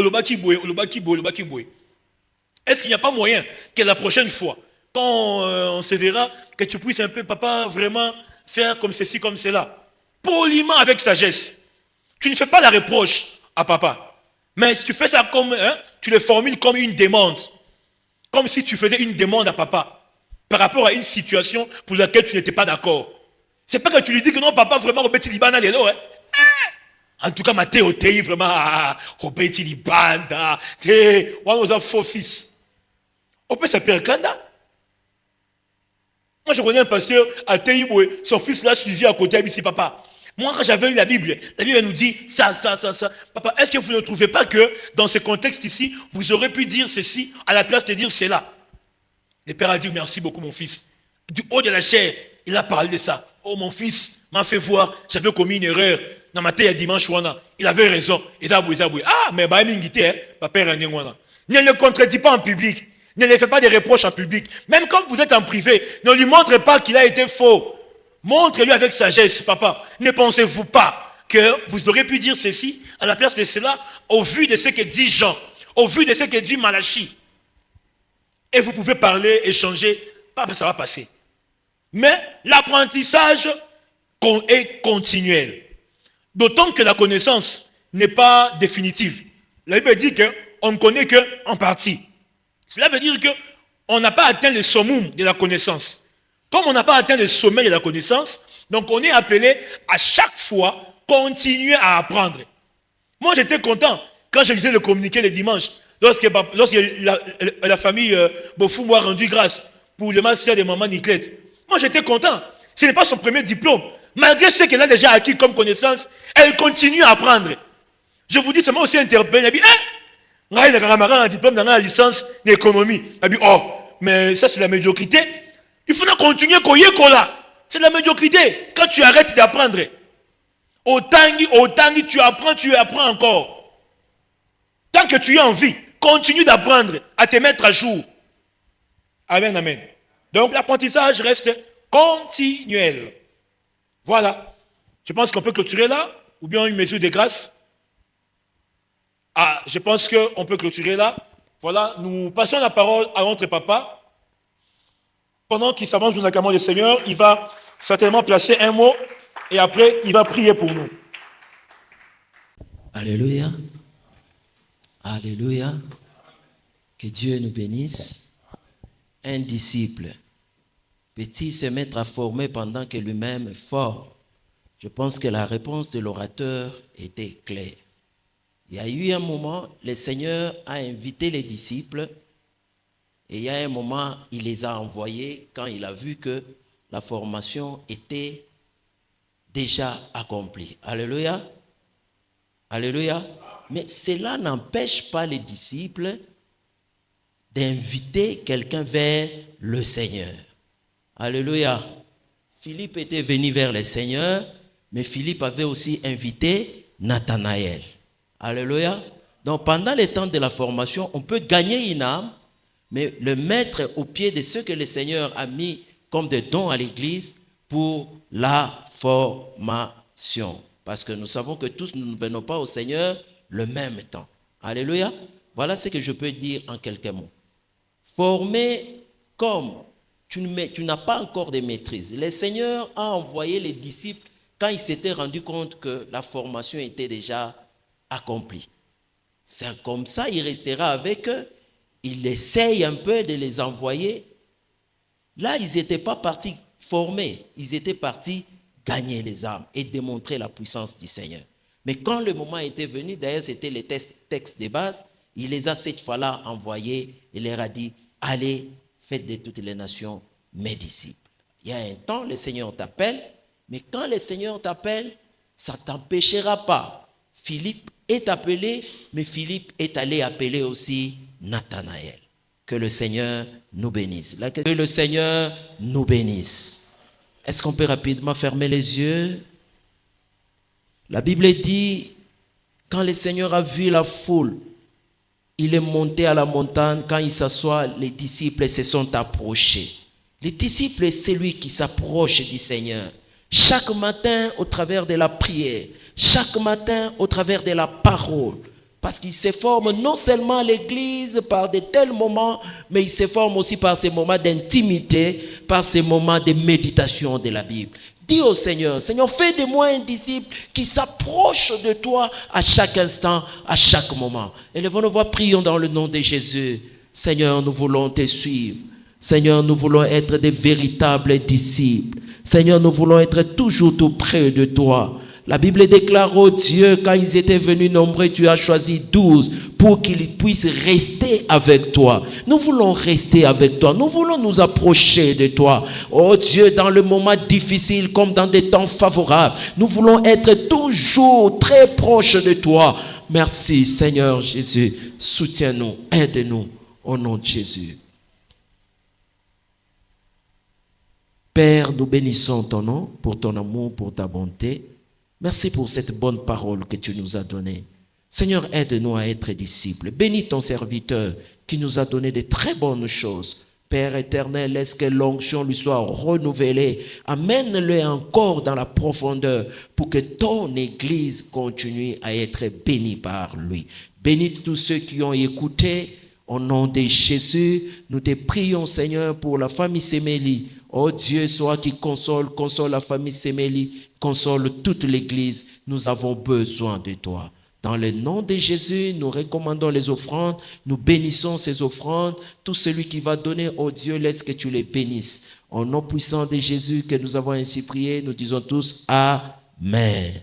qu'il n'y a pas moyen que la prochaine fois, quand on se verra, que tu puisses un peu, papa, vraiment faire comme ceci, comme cela. Poliment avec sagesse. Tu ne fais pas la reproche à papa. Mais si tu fais ça comme, tu le formules comme une demande. Comme si tu faisais une demande à papa. Par rapport à une situation pour laquelle tu n'étais pas d'accord. C'est pas que tu lui dis que non, papa, vraiment, au petit Liban, en tout cas, ma théo, vraiment, au petit Liban, on a faux fils. On peut s'appeler Kanda. Moi, je connais un pasteur à Teiboué, son fils l'a suivi à côté, ici, papa. Moi, quand j'avais lu la Bible nous dit ça. Papa, est-ce que vous ne trouvez pas que dans ce contexte ici, vous aurez pu dire ceci à la place de dire cela? Le père a dit merci beaucoup, mon fils. Du haut de la chair, il a parlé de ça. Oh, mon fils m'a fait voir, j'avais commis une erreur. Dans ma tête, dimanche, il avait raison. Ah, mais papa, ne le contredis pas en public. Ne lui fais pas des reproches en public. Même quand vous êtes en privé, ne lui montre pas qu'il a été faux. Montre-lui avec sagesse, papa. Ne pensez-vous pas que vous aurez pu dire ceci à la place de cela au vu de ce que dit Jean, au vu de ce que dit Malachie. Et vous pouvez parler, échanger, ça va passer. Mais l'apprentissage est continuel. D'autant que la connaissance n'est pas définitive. La Bible dit qu'on ne connaît qu'en partie. Cela veut dire qu'on n'a pas atteint le summum de la connaissance. Comme on n'a pas atteint le sommet de la connaissance, donc on est appelé à chaque fois continuer à apprendre. Moi, j'étais content quand je lisais le communiqué le dimanche, lorsque la famille Bofou m'a rendu grâce pour le master de maman Niclette. Moi, j'étais content. Ce n'est pas son premier diplôme. Malgré ce qu'elle a déjà acquis comme connaissance, elle continue à apprendre. Je vous dis, ça m'a aussi interpellé. Elle dit, il a un diplôme dans la licence d'économie. Elle dit, oh, mais ça c'est la médiocrité. Il faut continuer là. C'est la médiocrité. Quand tu arrêtes d'apprendre, autant tu apprends encore. Tant que tu as envie, continue d'apprendre, à te mettre à jour. Amen, amen. Donc l'apprentissage reste continuel. Voilà. Je pense qu'on peut clôturer là, ou bien une mesure de grâce. Ah, je pense qu'on peut clôturer là. Voilà, nous passons la parole à notre papa. Pendant qu'il s'avance dans l'acclamation du Seigneur, il va certainement placer un mot et après, il va prier pour nous. Alléluia. Alléluia. Que Dieu nous bénisse. Un disciple peut-il se mettre à former pendant que lui-même est fort? Je pense que la réponse de l'orateur était claire. Il y a eu un moment, le Seigneur a invité les disciples et il y a un moment, il les a envoyés quand il a vu que la formation était déjà accomplie. Alléluia. Alléluia. Mais cela n'empêche pas les disciples d'inviter quelqu'un vers le Seigneur. Alléluia. Philippe était venu vers le Seigneur, mais Philippe avait aussi invité Nathanaël. Alléluia. Donc pendant le temps de la formation, on peut gagner une âme, mais le mettre au pied de ce que le Seigneur a mis comme des dons à l'Église pour la formation. Parce que nous savons que tous nous ne venons pas au Seigneur le même temps. Alléluia. Voilà ce que je peux dire en quelques mots. Former comme tu n'as pas encore de maîtrise. Le Seigneur a envoyé les disciples quand il s'était rendu compte que la formation était déjà accomplie. C'est comme ça, il restera avec eux. Il essaye un peu de les envoyer. Là, ils n'étaient pas partis former, ils étaient partis gagner les âmes et démontrer la puissance du Seigneur. Mais quand le moment était venu, d'ailleurs c'était les textes de base, il les a cette fois-là envoyés et leur a dit, allez, faites de toutes les nations mes disciples. Il y a un temps, le Seigneur t'appelle, mais quand le Seigneur t'appelle, ça ne t'empêchera pas. Philippe est appelé, mais Philippe est allé appeler aussi Nathanaël. Que le Seigneur nous bénisse. Que le Seigneur nous bénisse. Est-ce qu'on peut rapidement fermer les yeux? La Bible dit, quand le Seigneur a vu la foule, il est monté à la montagne. Quand il s'assoit, les disciples se sont approchés. Les disciples, c'est celui qui s'approche du Seigneur. Chaque matin, au travers de la prière, chaque matin, au travers de la parole. Parce qu'il se forme non seulement à l'église par de tels moments, mais il se forme aussi par ces moments d'intimité, par ces moments de méditation de la Bible. Dis au Seigneur, Seigneur, fais de moi un disciple qui s'approche de toi à chaque instant, à chaque moment. Élevons nos voix, prions dans le nom de Jésus. Seigneur, nous voulons te suivre. Seigneur, nous voulons être des véritables disciples. Seigneur, nous voulons être toujours tout près de toi. La Bible déclare, oh Dieu, quand ils étaient venus nombreux, tu as choisi 12 pour qu'ils puissent rester avec toi. Nous voulons rester avec toi. Nous voulons nous approcher de toi. Oh Dieu, dans le moment difficile comme dans des temps favorables, nous voulons être toujours très proches de toi. Merci Seigneur Jésus. Soutiens-nous, aide-nous au nom de Jésus. Père, nous bénissons ton nom pour ton amour, pour ta bonté. Merci pour cette bonne parole que tu nous as donnée. Seigneur, aide-nous à être disciples. Bénis ton serviteur qui nous a donné de très bonnes choses. Père éternel, laisse que l'onction lui soit renouvelée. Amène-le encore dans la profondeur pour que ton Église continue à être bénie par lui. Bénis tous ceux qui ont écouté. Au nom de Jésus, nous te prions, Seigneur, pour la famille Séméli. Oh Dieu, sois qui console la famille Séméli, console toute l'Église. Nous avons besoin de toi. Dans le nom de Jésus, nous recommandons les offrandes, nous bénissons ces offrandes. Tout celui qui va donner, oh Dieu, laisse que tu les bénisses. Au nom puissant de Jésus que nous avons ainsi prié, nous disons tous Amen.